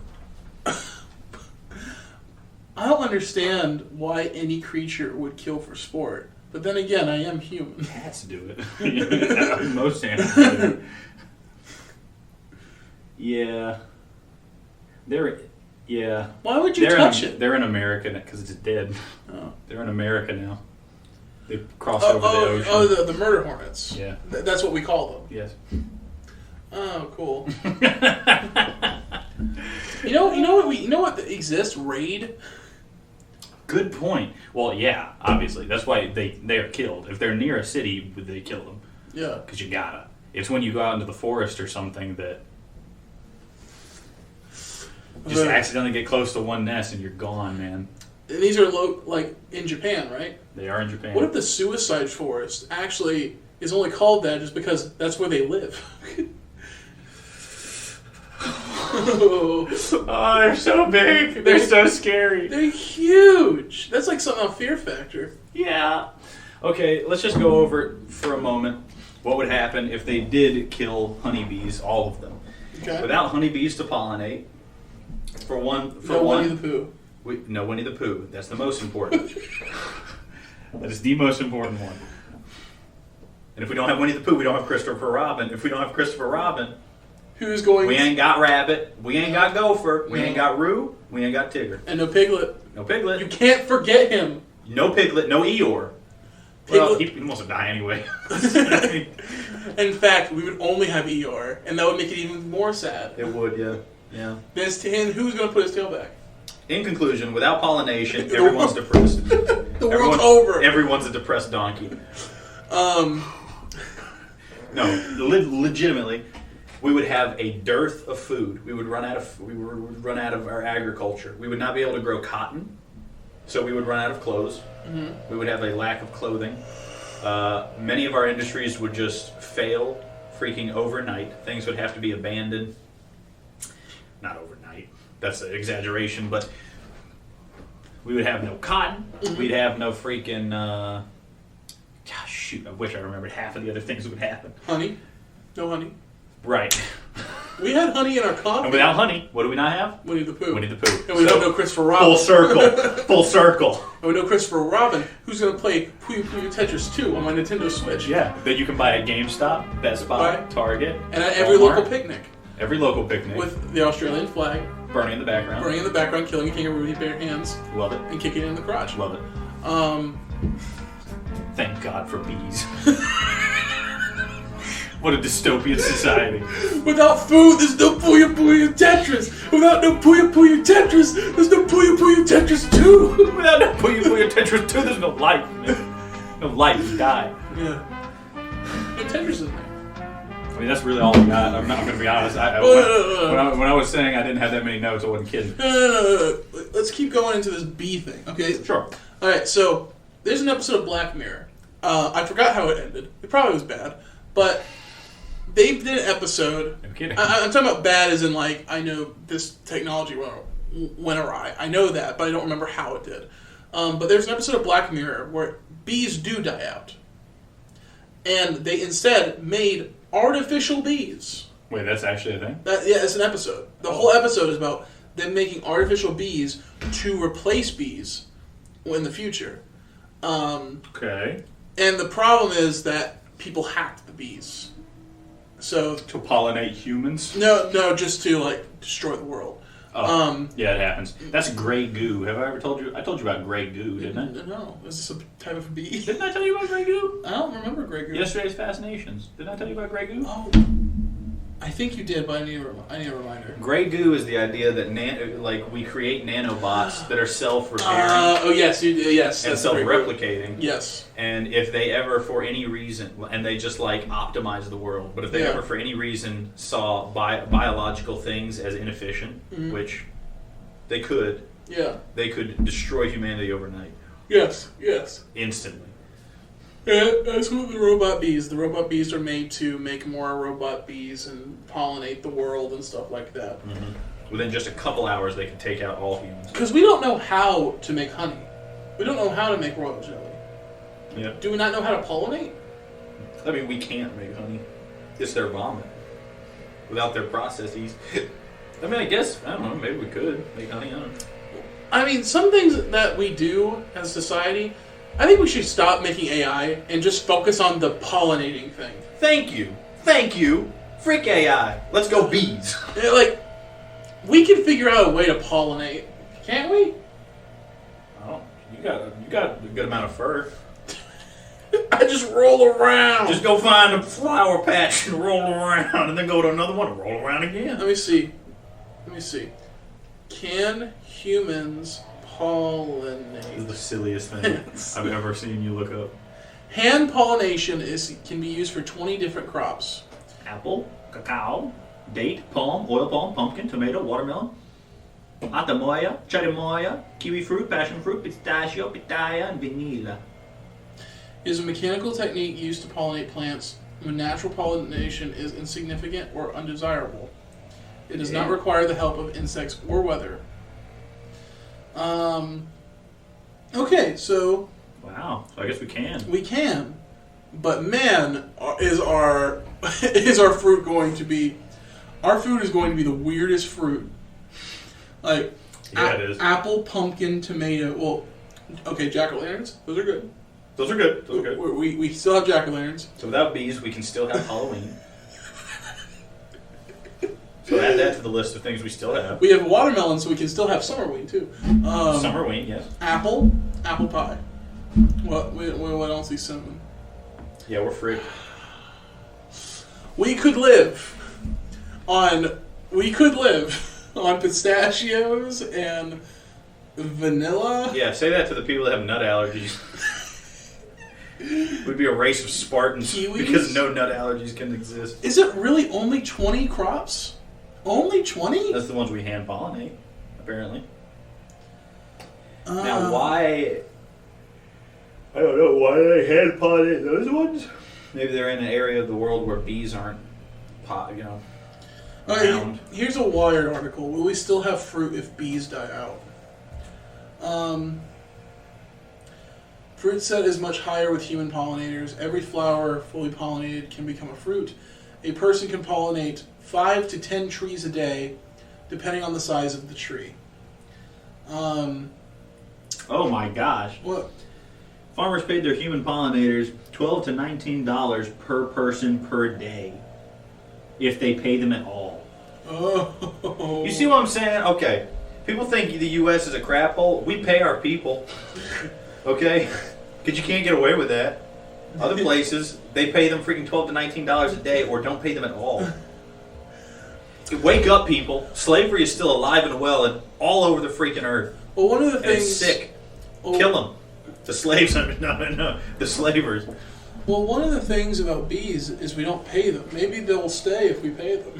I don't understand why any creature would kill for sport. But then again, I am human. Cats do it. Most animals do. Yeah. Yeah. Why would you touch it? They're in America because it's dead. Oh. They're in America now. They crossed over the ocean. Oh, the murder hornets. Yeah. That's what we call them. Yes. Oh, cool. You know what exists? Raid. Good point. Well, yeah, obviously. That's why they are killed. If they're near a city, they kill them. Yeah. Because you gotta. It's when you go out into the forest or something that just accidentally get close to one nest and you're gone, man. And these are like in Japan, right? They are in Japan. What if the suicide forest actually is only called that just because that's where they live? Oh, they're so big. They're so scary. They're huge. That's like something on Fear Factor. Yeah. Okay, let's just go over it for a moment. What would happen if they did kill honeybees, all of them? Okay. Without honeybees to pollinate, no Winnie the Pooh. No Winnie the Pooh. That's the most important. That is the most important one. And if we don't have Winnie the Pooh, we don't have Christopher Robin. If we don't have Christopher Robin, who's going... We ain't got Rabbit. We ain't got Gopher. We ain't got Roo. We ain't got Tigger. And no Piglet. No Piglet. You can't forget him. No Piglet. No Eeyore. Well, he must have died anyway. In fact, we would only have Eeyore, and that would make it even more sad. It would, yeah. Yeah. Then who's going to put his tail back? In conclusion, without pollination, everyone's depressed. The world's over. Everyone's a depressed donkey. No, legitimately, we would have a dearth of food. We would run out of our agriculture. We would not be able to grow cotton, so we would run out of clothes. Mm-hmm. We would have a lack of clothing. Many of our industries would just fail freaking overnight. Things would have to be abandoned. Not overnight. That's an exaggeration, but we would have no cotton. Mm-hmm. We'd have no freaking... shoot, I wish I remembered half of the other things that would happen. Honey? No honey. Right. We had honey in our coffee. And without honey, what do we not have? Winnie the Pooh. Winnie the Pooh. And we don't know Christopher Robin. Full circle. Full circle. And we know Christopher Robin, who's going to play Puyo Puyo Tetris 2 on my Nintendo Switch. Yeah. That you can buy at GameStop, Best Buy, Target. And at every local picnic. Every local picnic. With the Australian flag. Burning in the background. Burning in the background, killing a kangaroo with bare hands. Love it. And kicking it in the crotch. Love it. Thank God for bees. What a dystopian society. Without food, there's no Puyo Puyo Tetris. Without no Puyo Puyo Tetris, there's no Puyo Puyo Tetris 2. Without no Puyo Puyo Tetris 2, there's no life, man. No life, you die. Yeah. No Tetris in there. I mean, that's really all we got. I'm going to be honest. When I was saying I didn't have that many notes, I wasn't kidding. No. Let's keep going into this bee thing, okay? Sure. All right, so there's an episode of Black Mirror. I forgot how it ended. It probably was bad, but they did an episode. No kidding. I'm talking about bad as in, like, I know this technology went awry. I know that, but I don't remember how it did. But there's an episode of Black Mirror where bees do die out. And they instead made artificial bees. Wait, that's actually a thing? Yeah, it's an episode. The whole episode is about them making artificial bees to replace bees in the future. Okay. And the problem is that people hacked the bees. So to pollinate humans? No, just to like destroy the world. Oh, yeah, it happens. That's gray goo. Have I ever told you? I told you about gray goo, didn't I? No. Is this a type of bee? Didn't I tell you about gray goo? I don't remember gray goo. Yesterday's Fascinations. Didn't I tell you about gray goo? Oh. I think you did, but I need a reminder. Gray goo is the idea that we create nanobots that are self-repairing. Yes. And self-replicating. Yes. And if they ever, for any reason, and they just optimize the world, but if they ever, for any reason, saw biological things as inefficient, which they could, they could destroy humanity overnight. Yes. Instantly. And that's what the robot bees. The robot bees are made to make more robot bees and pollinate the world and stuff like that. Mm-hmm. Within just a couple hours, they can take out all humans. Because we don't know how to make honey. We don't know how to make royal jelly. Yeah. Do we not know how to pollinate? I mean, we can't make honey. It's their vomit. Without their processes. I mean, I guess, I don't know, maybe we could make honey. I don't know. I mean, some things that we do as society... I think we should stop making AI and just focus on the pollinating thing. Thank you. Freak AI. Let's go bees. We can figure out a way to pollinate, can't we? Oh, you got a good amount of fur. I just roll around. Just go find a flower patch and roll around, and then go to another one and roll around again. Let me see. Can humans pollinate? This is the silliest thing I've ever seen you look up. Hand pollination can be used for 20 different crops. Apple, cacao, date, palm, oil palm, pumpkin, tomato, watermelon, atamoya, cherimoya, kiwi fruit, passion fruit, pistachio, pitaya, and vanilla. It is a mechanical technique used to pollinate plants when natural pollination is insignificant or undesirable. It does not require the help of insects or weather. Okay, so... Wow, so I guess we can. We can. But man, is our fruit going to be... Our food is going to be the weirdest fruit. It is. Apple, pumpkin, tomato... Well, okay, jack-o'-lanterns. Those are good. Those are good. We still have jack-o'-lanterns. So without bees, we can still have Halloween. add that to the list of things we still have. We have watermelon, so we can still have summerweed too. Summerweed, yes. Apple pie. What else is cinnamon? Yeah, we're free. We could live on pistachios and vanilla. Yeah, say that to the people that have nut allergies. We'd be a race of Spartans Kiwis? because no nut allergies can exist. Is it really only 20 crops? Only 20? That's the ones we hand pollinate, apparently. Now, why? I don't know why they hand pollinate those ones. Maybe they're in an area of the world where bees aren't, found. Here's a Wired article. Will we still have fruit if bees die out? Fruit set is much higher with human pollinators. Every flower fully pollinated can become a fruit. A person can pollinate 5 to 10 trees a day, depending on the size of the tree. Oh my gosh. What? Farmers paid their human pollinators $12 to $19 per person per day, if they pay them at all. Oh. You see what I'm saying? Okay. People think the U.S. is a crap hole. We pay our people. Okay? Because you can't get away with that. Other places, they pay them freaking $12 to $19 a day or don't pay them at all. Wake up, people. Slavery is still alive and well and all over the freaking earth. Well, one of the And things... it's sick. Kill them. The slaves, no. The slavers. Well, one of the things about bees is we don't pay them. Maybe they'll stay if we pay them.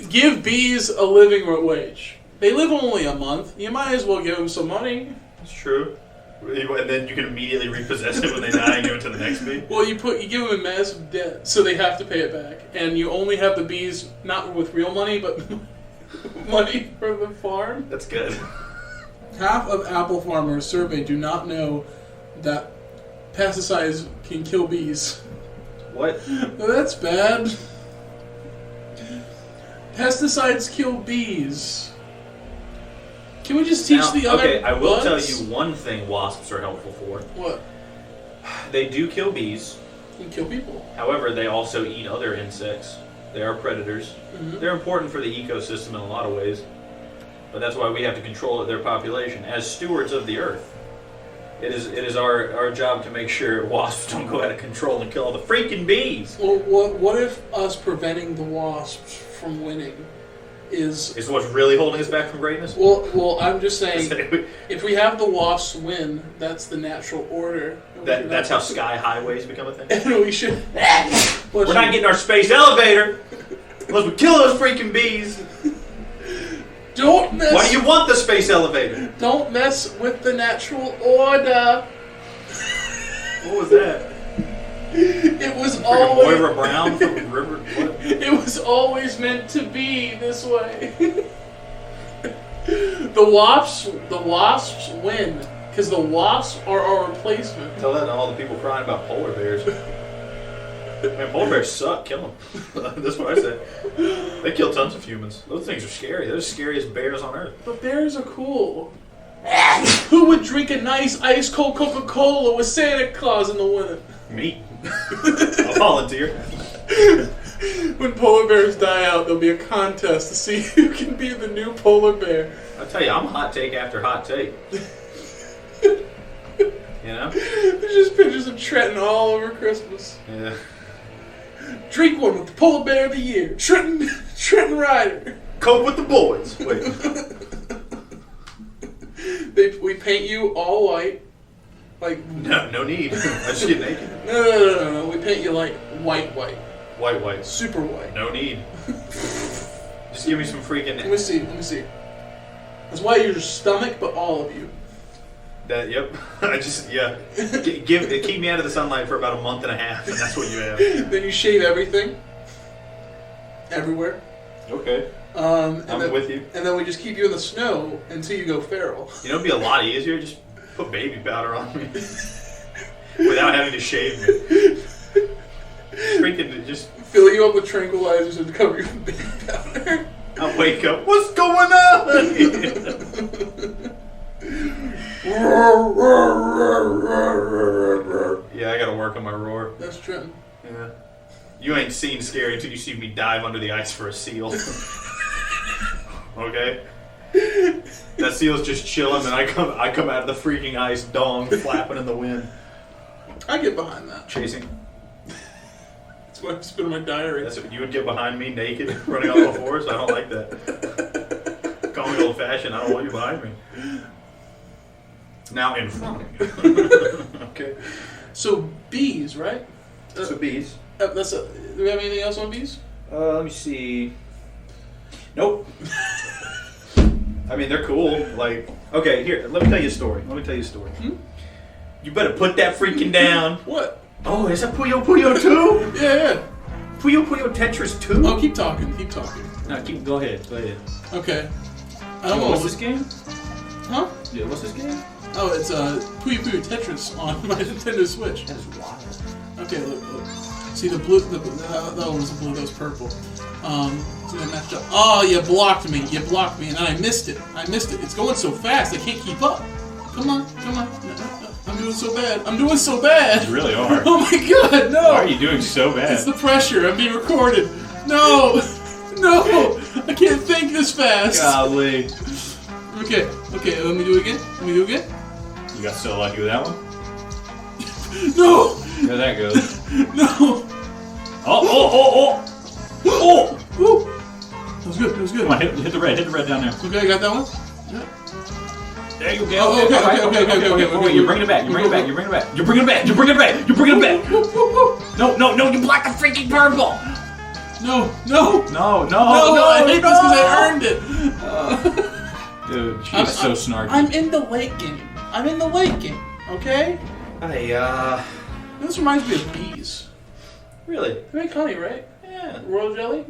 Give bees a living wage. They live only a month. You might as well give them some money. That's true. And then you can immediately repossess it when they die and give it to the next bee? Well, you give them a massive debt, so they have to pay it back. And you only have the bees, not with real money, but money for the farm. That's good. Half of apple farmers surveyed do not know that pesticides can kill bees. What? Well, that's bad. Pesticides kill bees. Can we just teach the other Okay, I will bugs? tell you one thing wasps are helpful for. What? They do kill bees. They kill people. However, they also eat other insects. They are predators. Mm-hmm. They're important for the ecosystem in a lot of ways. But that's why we have to control their population. As stewards of the earth, it is our job to make sure wasps don't go out of control and kill all the freaking bees. Well, what if us preventing the wasps from winning is what's really holding us back from greatness? Well, I'm just saying, if we have the wasps win, that's the natural order. That's how sky highways become a thing? And we should... We're not getting our space elevator unless we kill those freaking bees. Don't mess... Why do you want the space elevator? Don't mess with the natural order. What was that? It was always... Moira Brown from River... What? It was always meant to be this way. The wasps win because the wasps are our replacement. Tell that to all the people crying about polar bears. Man, polar bears suck. Kill them. That's what I say. They kill tons of humans. Those things are scary. They're the scariest bears on earth. But bears are cool. Who would drink a nice ice cold Coca-Cola with Santa Claus in the winter? Me. I'll volunteer. When polar bears die out, there'll be a contest to see who can be the new polar bear. I tell you, I'm hot take after hot take. You know? There's just pictures of Trenton all over Christmas. Yeah. Drink one with the polar bear of the year, Trenton Ryder. Coke with the boys. Wait. We paint you all white. Like no need. I just get naked. No. We paint you like white. White. Super white. No need. Just give me some freaking... Let me see. That's why you're your stomach, but all of you. Yep. Keep me out of the sunlight for about a month and a half, and that's what you have. Then you shave everything. Everywhere. Okay. I'm with you. And then we just keep you in the snow until you go feral. You know, it'd be a lot easier. Just put baby powder on me. Without having to shave me. Freaking just... Fill you up with tranquilizers and cover you with baby powder. I'll wake up. What's going on? Yeah, I gotta work on my roar. That's Trenton. Yeah. You ain't seen scary until you see me dive under the ice for a seal. Okay? That seal's just chilling, and I come out of the freaking ice, dong, flapping in the wind. I get behind that. Chasing. That's what I spit in my diary. That's what you would get behind me naked, running on all fours? I don't like that. Call me old-fashioned. I don't want you behind me. Now in front of me. Okay. So bees, right? So bees. Do we have anything else on bees? Let me see. Nope. I mean, they're cool. Like, okay, here, let me tell you a story. You better put that freaking down. What? Oh, is that Puyo Puyo 2? Yeah. Puyo Puyo Tetris 2? Oh, keep talking. No, go ahead. Okay. I don't know. What's this game? Huh? Yeah, what's this game? Oh, it's Puyo Puyo Tetris on my Nintendo Switch. That is wild. Okay, look. See the blue, that one was blue, that was purple. See that matched up. Oh, you blocked me, and then I missed it. It's going so fast, I can't keep up. Come on. I'm doing so bad. You really are. Oh my god, no. Why are you doing so bad? It's the pressure, I'm being recorded. No, I can't think this fast. Golly. Okay, let me do it again. You got so lucky with that one? No! There that goes. No! Oh! Woo! That was good. Come on, hit the red down there. Okay, I got that one? Yeah. There you go. Oh, okay. You're bringing it back. You're bringing it back. No, you blocked the freaking purple. No. I hate this because I earned it. Dude, she's so snarky. I'm in the late game. Okay? This reminds me of bees. Really? They make honey, right? Yeah. Royal jelly?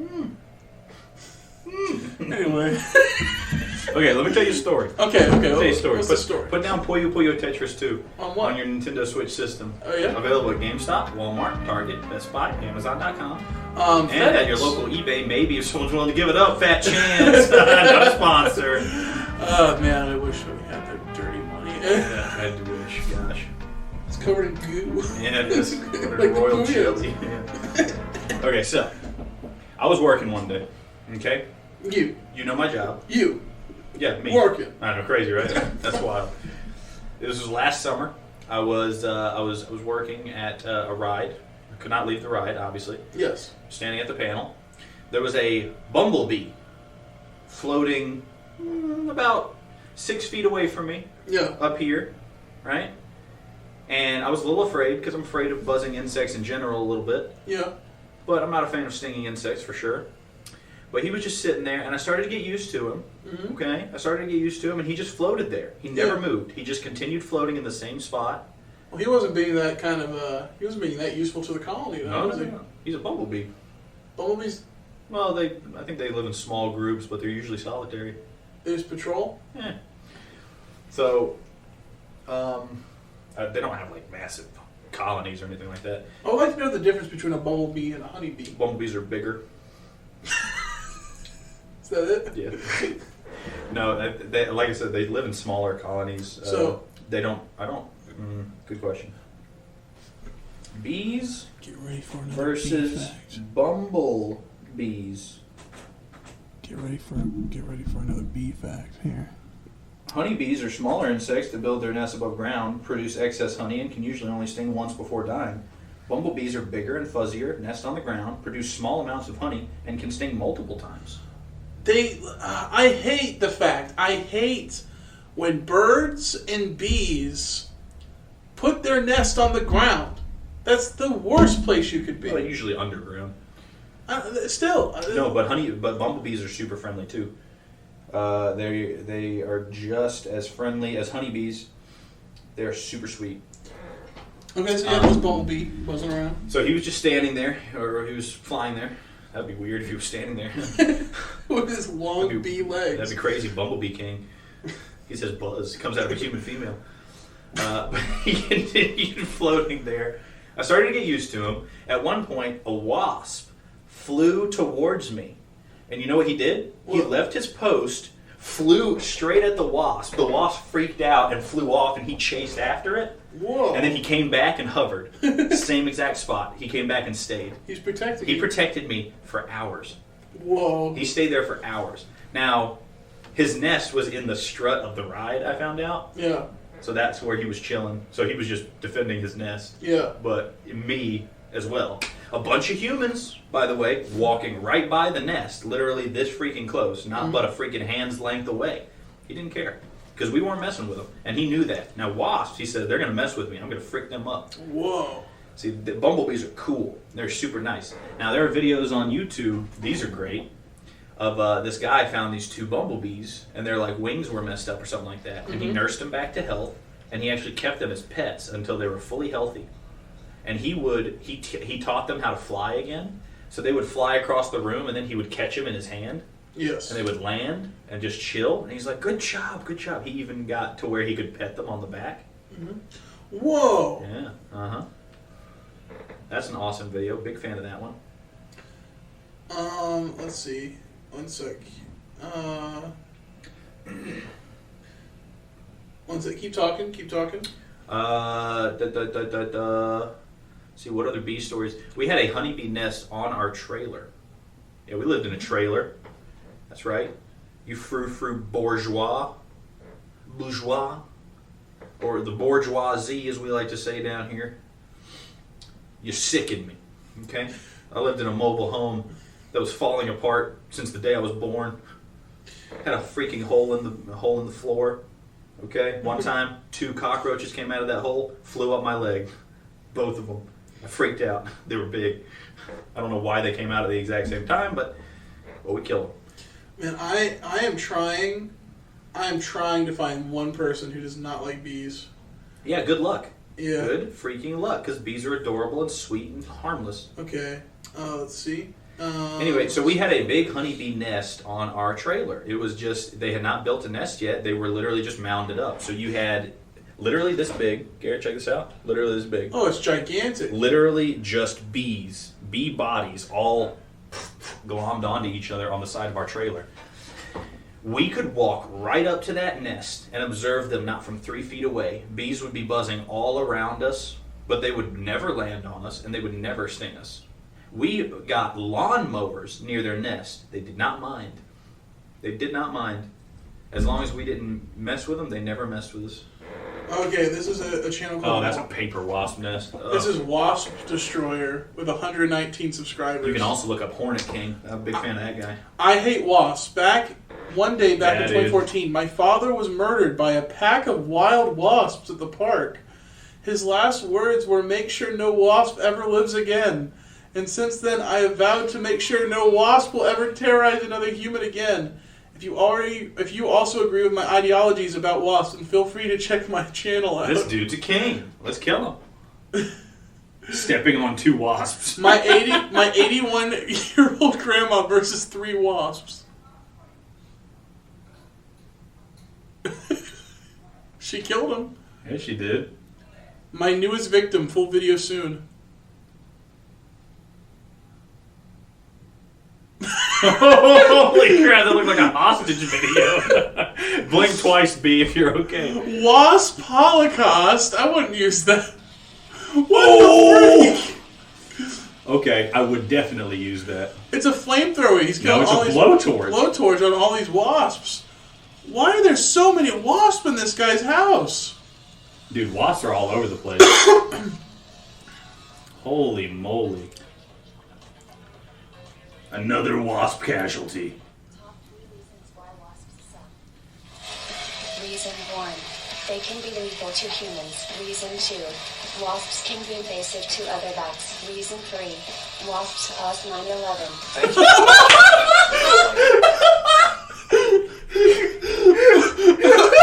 Anyway. Okay, let me tell you a story. Okay. What's the story? Put down Puyo Puyo Tetris 2 on what? On your Nintendo Switch system. Oh, yeah? Available at GameStop, Walmart, Target, Best Buy, Amazon.com. And FedEx. at your local eBay, maybe if someone's willing to give it up. Fat chance. Not a sponsor. Oh, man, I wish we had that dirty money. Yeah, I do wish. Gosh. It's covered in goo. Yeah, it is. Covered Like in the royal Puyo's. jelly. Yeah. Okay, so I was working one day. Okay? You know my job. You. Yeah, me. Working. I know, crazy, right? That's wild. This was last summer. I was working at a ride. I could not leave the ride, obviously. Yes. Standing at the panel. There was a bumblebee floating about 6 feet away from me. Yeah. Up here, right? And I was a little afraid because I'm afraid of buzzing insects in general a little bit. Yeah. But I'm not a fan of stinging insects for sure. But he was just sitting there, and I started to get used to him. Mm-hmm. Okay? I started to get used to him, and he just floated there. He never moved. He just continued floating in the same spot. Well, he wasn't being that kind of, he wasn't being that useful to the colony, though, was he? No. He's a bumblebee. Bumblebees? Well, I think they live in small groups, but they're usually solitary. They just patrol? Yeah. So, they don't have, like, massive colonies or anything like that. I would like to know the difference between a bumblebee and a honeybee. Bumblebees are bigger. Is that it? Yeah. No, they, like I said, they live in smaller colonies. So they don't. Good question. Bees get ready for another versus bumblebees. Get ready for another bee fact here. Honeybees are smaller insects that build their nests above ground, produce excess honey, and can usually only sting once before dying. Bumblebees are bigger and fuzzier, nest on the ground, produce small amounts of honey, and can sting multiple times. I hate when birds and bees put their nest on the ground. That's the worst place you could be. Well, usually underground. No, but bumblebees are super friendly too. They are just as friendly as honeybees. They are super sweet. Okay, so this bumblebee wasn't around. So he was just standing there, or he was flying there. That'd be weird if he was standing there. With his long bee legs. That'd be crazy. Bumblebee king. He says buzz. He comes out of a human female. But he continued floating there. I started to get used to him. At one point, a wasp flew towards me. And you know what he did? He left his post, flew straight at the wasp. The wasp freaked out and flew off, and he chased after it. Whoa. And then he came back and hovered. Same exact spot. He came back and stayed. He's protecting He you. protected me for hours. Whoa. He stayed there for hours. Now, his nest was in the strut of the ride, I found out. Yeah. So that's where he was chilling. So he was just defending his nest. Yeah. But me as well. A bunch of humans, by the way, walking right by the nest, literally this freaking close, not but a freaking hand's length away. He didn't care. Because we weren't messing with him. And he knew that. Now, wasps, he said, they're going to mess with me. I'm going to frick them up. Whoa. See, the bumblebees are cool. They're super nice. Now, there are videos on YouTube, these are great, of this guy found these 2 bumblebees, and their like wings were messed up or something like that. And he nursed them back to health, and he actually kept them as pets until they were fully healthy. And he taught them how to fly again. So they would fly across the room, and then he would catch them in his hand. Yes. And they would land and just chill. And he's like, good job, good job. He even got to where he could pet them on the back. Whoa. Yeah, uh-huh. That's an awesome video. Big fan of that one. Let's see. One sec. One sec. Keep talking. See, what other bee stories? We had a honeybee nest on our trailer. Yeah, we lived in a trailer. That's right. You frou-frou bourgeois, or the bourgeoisie, as we like to say down here. You sicken me, okay? I lived in a mobile home that was falling apart since the day I was born. Had a freaking hole in the floor, okay? One time, 2 cockroaches came out of that hole, flew up my leg, both of them. I freaked out. They were big. I don't know why they came out at the exact same time, but we killed them. Man, I am trying to find one person who does not like bees. Yeah, good luck. Yeah. Good freaking luck, because bees are adorable and sweet and harmless. Okay. Let's see. Anyway, so we had a big honeybee nest on our trailer. It was just, they had not built a nest yet. They were literally just mounded up. So you had literally this big. Garrett, check this out. Literally this big. Oh, it's gigantic. Literally just bees. Bee bodies all glommed onto each other on the side of our trailer. We could walk right up to that nest and observe them not from 3 feet away. Bees would be buzzing all around us, but they would never land on us and they would never sting us. We got lawnmowers near their nest. They did not mind. They did not mind. As long as we didn't mess with them, they never messed with us. Okay, this is a channel called... Oh, that's a paper wasp nest. This is Wasp Destroyer with 119 subscribers. You can also look up Hornet King. I'm a big fan of that guy. I hate wasps. One day back in 2014, my father was murdered by a pack of wild wasps at the park. His last words were, "Make sure no wasp ever lives again." And since then, I have vowed to make sure no wasp will ever terrorize another human again. If you also agree with my ideologies about wasps, then feel free to check my channel out. This dude's a king. Let's kill him. Stepping on 2 wasps. My 81-year-old grandma versus 3 wasps. She killed him. Yeah, she did. My newest victim. Full video soon. Holy crap, that looked like a hostage video. Blink twice, B, if you're okay. Wasp Holocaust? I wouldn't use that. What the freak? Okay, I would definitely use that. It's a flamethrower. He's killed it's a blowtorch. Blowtorch on all these wasps. Why are there so many wasps in this guy's house? Dude, wasps are all over the place. Holy moly. Another wasp casualty. Reason 1. They can be lethal to humans. Reason 2. Wasps can be invasive to other bats. Reason 3. Wasps caused 9/11.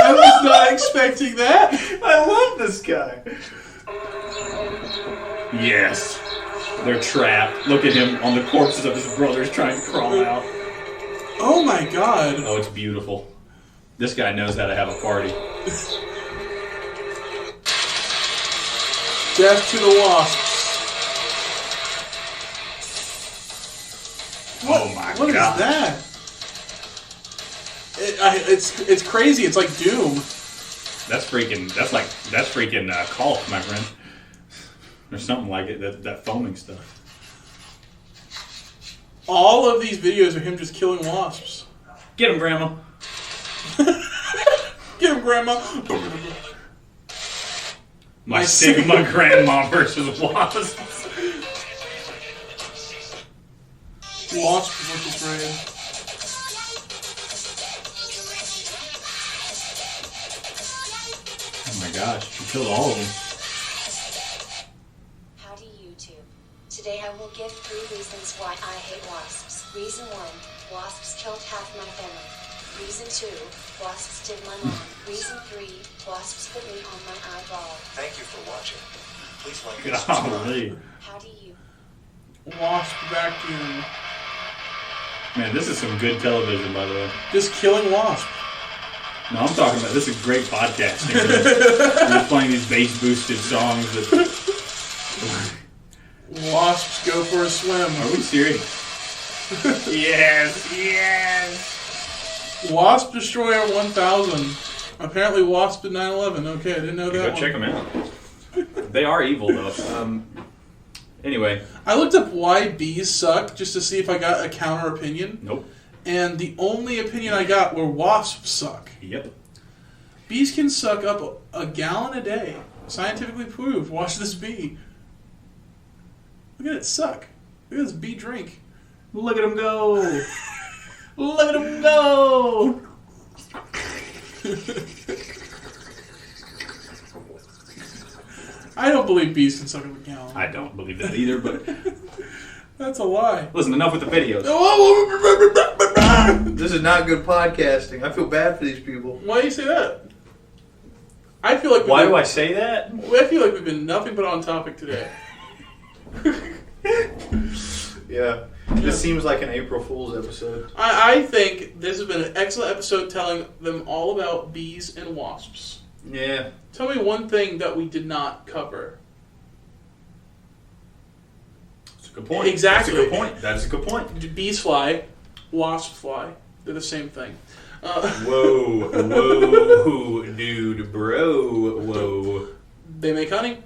I was not expecting that. I love this guy. Yes. They're trapped. Look at him on the corpses of his brothers trying to crawl out. Oh my god. Oh, it's beautiful. This guy knows how to have a party. Death to the wasps. Oh my god. What is that? It's crazy. It's like Doom. That's freaking caulk, my friend. Or something like it, that foaming stuff. All of these videos are him just killing wasps. Get him, Grandma. Get him, Grandma. My Sigma Grandma versus wasps. Wasp versus rain. Oh my gosh, she killed all of them. Howdy YouTube. Today I will give 3 reasons why I hate wasps. Reason 1, wasps killed half my family. Reason 2, wasps did my mom. Reason 3, wasps bit me on my eyeball. Thank you for watching. Please like and subscribe. Howdy you. Wasp vacuum. Man, this is some good television, by the way. Just killing wasps. No, I'm talking about this is great podcasting. We're playing these bass boosted songs that. Wasps go for a swim. Are we serious? Yes. Wasp Destroyer 1000. Apparently, Wasp at 9/11. Okay, I didn't know that. Go check them out. They are evil, though. Anyway. I looked up why bees suck just to see if I got a counter opinion. Nope. And the only opinion I got were wasps suck. Yep. Bees can suck up a gallon a day. Scientifically proved. Watch this bee. Look at it suck. Look at this bee drink. Look at him go. Look at him go. I don't believe bees can suck up a gallon. I don't believe that either, but... That's a lie. Listen, enough with the videos. This is not good podcasting. I feel bad for these people. Why do you say that? I feel like. Why do I say that? I feel like we've been nothing but on topic today. Yeah. This seems like an April Fool's episode. I think this has been an excellent episode telling them all about bees and wasps. Yeah. Tell me one thing that we did not cover. That's a good point. Exactly. That's a good point. Bees fly, wasps fly. They're the same thing. Whoa, dude, bro, whoa. They make honey.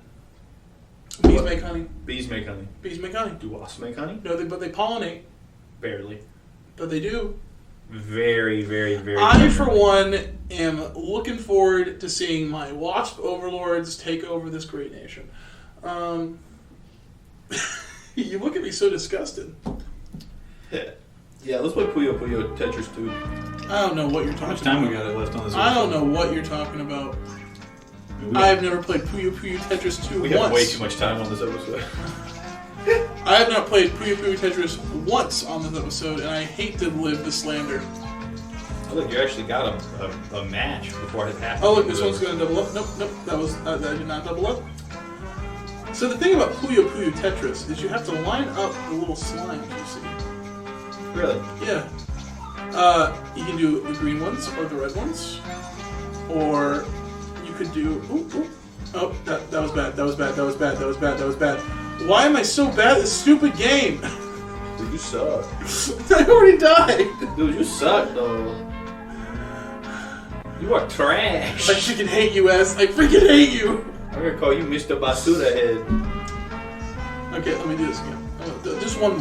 Bees make honey. Bees make honey. Bees make honey. Do wasps make honey? No, but they pollinate. Barely. But they do. Very, very, very. I, for one, am looking forward to seeing my wasp overlords take over this great nation. You look at me so disgusted. Yeah, let's play Puyo Puyo Tetris 2. I don't know what you're talking about. How much time we got left on this? I don't know what you're talking about. I've never played Puyo Puyo Tetris 2 We once. have way too much time on this episode. I have not played Puyo Puyo Tetris once on this episode, and I hate to live the slander. Oh, look, you actually got a match before it happened. Oh, look, this one's going to double up. Nope, that did not double up. So the thing about Puyo Puyo Tetris is you have to line up the little slimes, you see. Really? Yeah. You can do the green ones or the red ones, or you could do. Ooh. Oh, that was bad. That was bad. Why am I so bad at this stupid game? Dude, you suck. I already died. Dude, you suck, though. You are trash. I freaking hate you, S. I freaking hate you. I'm gonna call you Mr. Basura Head. Okay, let me do this again. Just one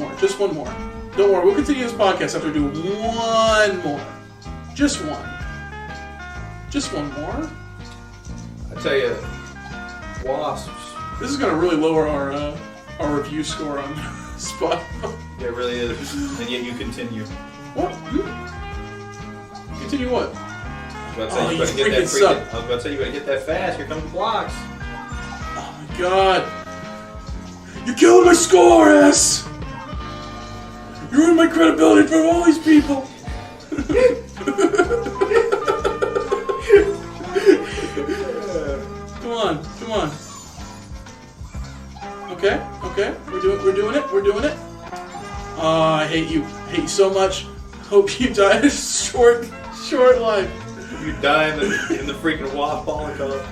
more. Don't worry, we'll continue this podcast after we do one more. Just one. Just one more. I tell you, wasps. This is gonna really lower our review score on Spotify. It really is. And yet you continue. What? Continue what? I was about to say, you better get that suck. I was about to say, you better get that fast. Here comes the blocks. Oh my god. You're killing my score, S! You ruined my credibility for all these people! Come on. Okay, we're doing it. I hate you so much. Hope you die a short life. You die in the freaking wasp holocaust.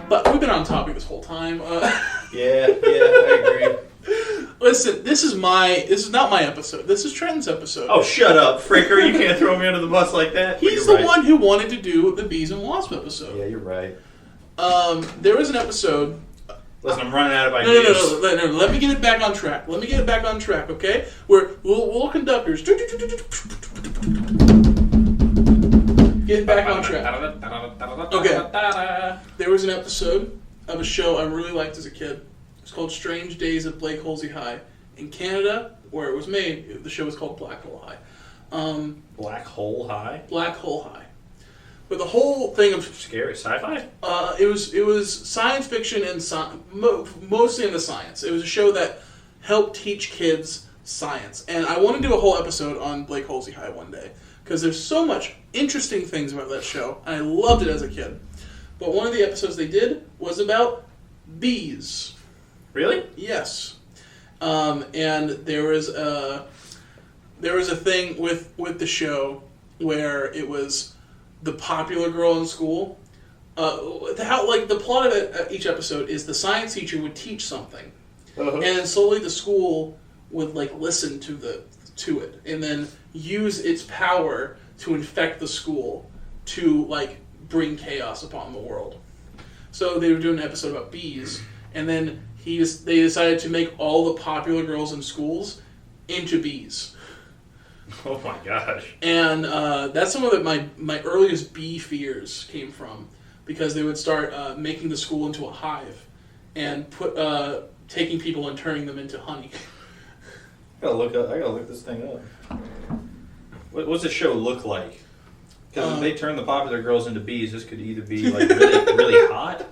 But we've been on topic this whole time. Yeah, I agree. Listen, this is not my episode. This is Trenton's episode. Oh, shut up, Fricker. You can't throw me under the bus like that. He's the one who wanted to do the Bees and Wasps episode. Yeah, you're right. There was an episode... Listen, I'm running out of ideas. No. Let me get it back on track. Okay? We're little conductors. Get back on track. Okay. There was an episode of a show I really liked as a kid. It's called Strange Days at Blake Halsey High. In Canada, where it was made, the show was called Black Hole High. Black Hole High? Black Hole High. But the whole thing of scary sci-fi. It was science fiction and mostly into science. It was a show that helped teach kids science, and I want to do a whole episode on Blake Halsey High one day because there's so much interesting things about that show, and I loved it as a kid. But one of the episodes they did was about bees. Really? Yes. And there was a thing with the show where it was the popular girl in school. The plot of each episode is the science teacher would teach something, and then slowly the school would listen to it, and then use its power to infect the school to bring chaos upon the world. So they were doing an episode about bees, and then they decided to make all the popular girls in schools into bees. Oh my gosh! And that's some of my earliest bee fears came from, because they would start making the school into a hive, and taking people and turning them into honey. I gotta look this thing up. What's the show look like? Because if they turn the popular girls into bees, this could either be really, really hot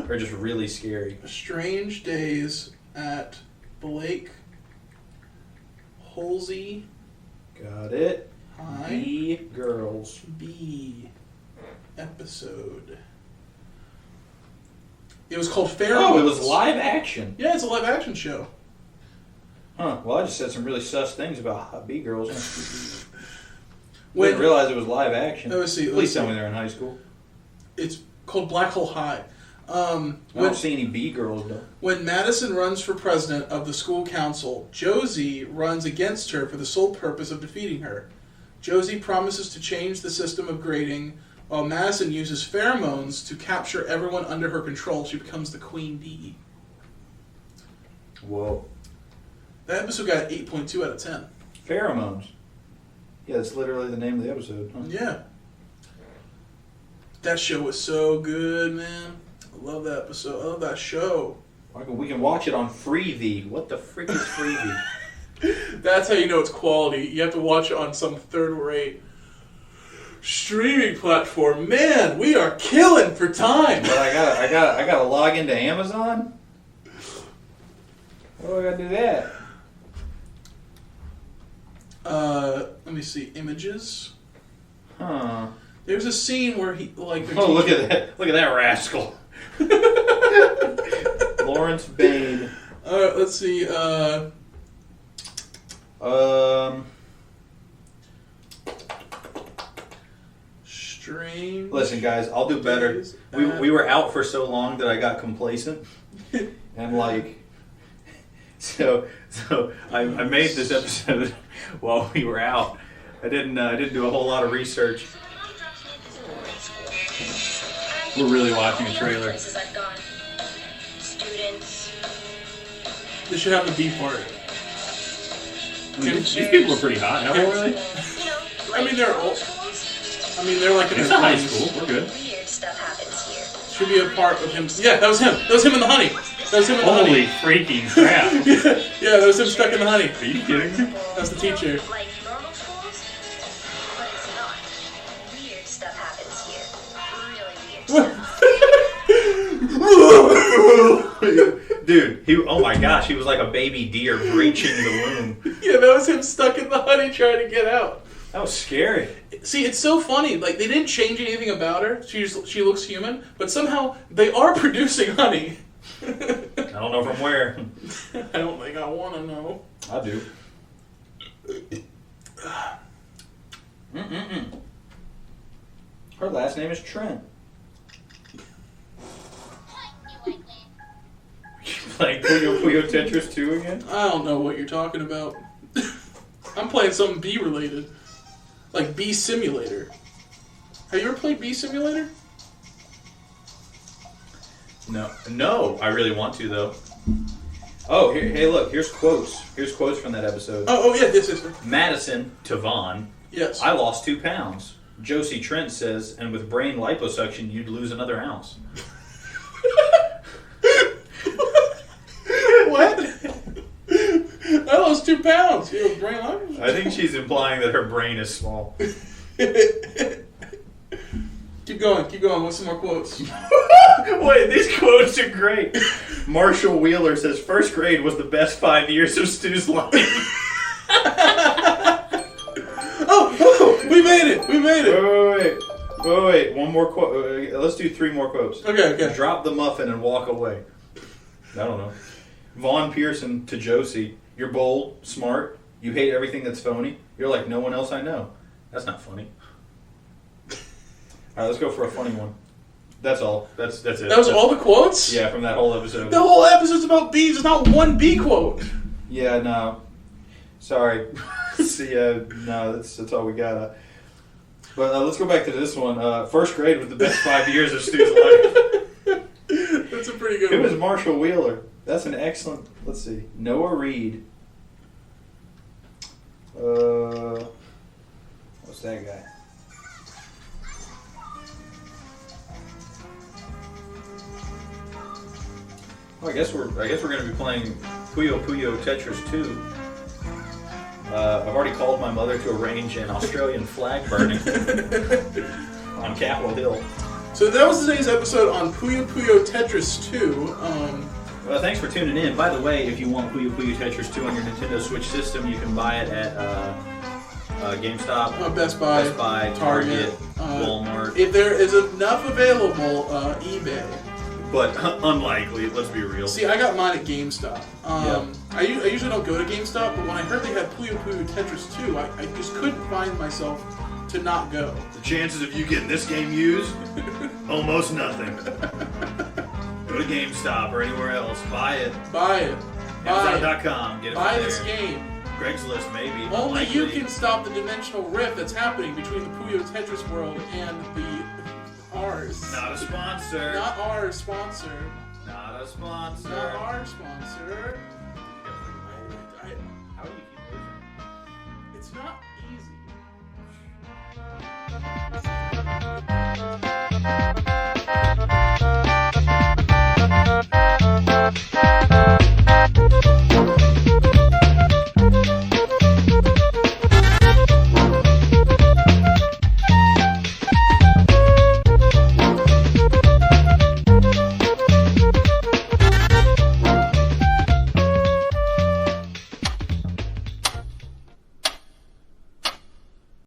or just really scary. Strange Days at Blake Halsey. Got it. Hi. Bee girls. Bee episode. It was called Pheromones. Oh, it was live action. Yeah, it's a live action show. Huh. Well, I just said some really sus things about hot bee girls. I When, didn't realize it was live action. Let's see. Please tell me they're in high school. It's called Black Hole High. I don't see any bee girls, though. When Madison runs for president of the school council, Josie runs against her for the sole purpose of defeating her. Josie promises to change the system of grading, while Madison uses pheromones to capture everyone under her control. She becomes the queen bee. Whoa. That episode got an 8.2 out of 10. Pheromones. Yeah, that's literally the name of the episode. Huh? Yeah. That show was so good, man. I love that episode. I love that show. We can watch it on Freevee. What the frick is Freevee? That's how you know it's quality. You have to watch it on some third-rate streaming platform. Man, we are killing for time. But I gotta log into Amazon. What do I gotta do that? Let me see images. Huh. There's a scene where he Oh, look at that! Look at that rascal. Lawrence Bain. Let's see. Strange. Listen, guys, I'll do better. We were out for so long that I got complacent, and so I made this episode while we were out. I didn't do a whole lot of research. We're really watching a trailer. This should have the B part. These people are pretty hot. How old are they? I mean, they're old. I mean, they're like in It's their a high 20s. school. We're good. Weird stuff happens here. Should be a part of him. Yeah, that was him. That was him in the honey. That was him in the honey. Holy freaking crap! Yeah, that was him stuck in the honey. Are you kidding me? That's the teacher. Like normal schools, but it's not. Weird stuff happens here. Really weird stuff. Dude, oh my gosh, he was like a baby deer breaching the womb. Yeah, that was him stuck in the honey trying to get out. That was scary. See, it's so funny. They didn't change anything about her. She looks human, but somehow they are producing honey. I don't know from where. I don't think I want to know. I do. Her last name is Trent. playing Puyo Puyo Tetris 2 again? I don't know what you're talking about. I'm playing something bee related. Like Bee Simulator. Have you ever played Bee Simulator? No, I really want to though. Oh, hey, look, here's quotes. Here's quotes from that episode. Oh yeah, this. Madison to Vaughn. Yes. I lost 2 pounds. Josie Trent says, and with brain liposuction, you'd lose another ounce. What? I lost 2 pounds. You have brain liposuction? I think she's implying that her brain is small. Keep going. What's some more quotes? Wait, these quotes are great. Marshall Wheeler says, first grade was the best 5 years of Stu's life. Oh, we made it. Wait. One more quote. Let's do 3 more quotes. Okay. Drop the muffin and walk away. I don't know. Vaughn Pearson to Josie. You're bold, smart. You hate everything that's phony. You're like no one else I know. That's not funny. All right, let's go for a funny one. That's all. That's it. That was all the quotes? Yeah, from that whole episode. The whole episode's about bees. There's not one bee quote. Yeah, no. Sorry. See, no, that's all we got. But let's go back to this one. First grade was the best 5 years of Stu's life. That's a pretty good one. It was Marshall Wheeler. That's an excellent. Let's see. Noah Reed. What's that guy? Well, I guess we're going to be playing Puyo Puyo Tetris 2. I've already called my mother to arrange an Australian flag burning on Capitol Hill. So that was today's episode on Puyo Puyo Tetris 2. Well, thanks for tuning in. By the way, if you want Puyo Puyo Tetris 2 on your Nintendo Switch system, you can buy it at GameStop, Best Buy, Target, Walmart. If there is enough available, eBay. But unlikely, let's be real. See, I got mine at GameStop. Yeah. I usually don't go to GameStop, but when I heard they had Puyo Puyo Tetris 2, I just couldn't find myself to not go. The chances of you getting this game used? Almost nothing. Go to GameStop or anywhere else. Buy it. Amazon.com. Get it Buy from this there. game. Craigslist, maybe. Only Unlikely. you can stop the dimensional rift that's happening between the Puyo Tetris world and ours. Not a sponsor. Not our sponsor. Not a sponsor. Not our sponsor.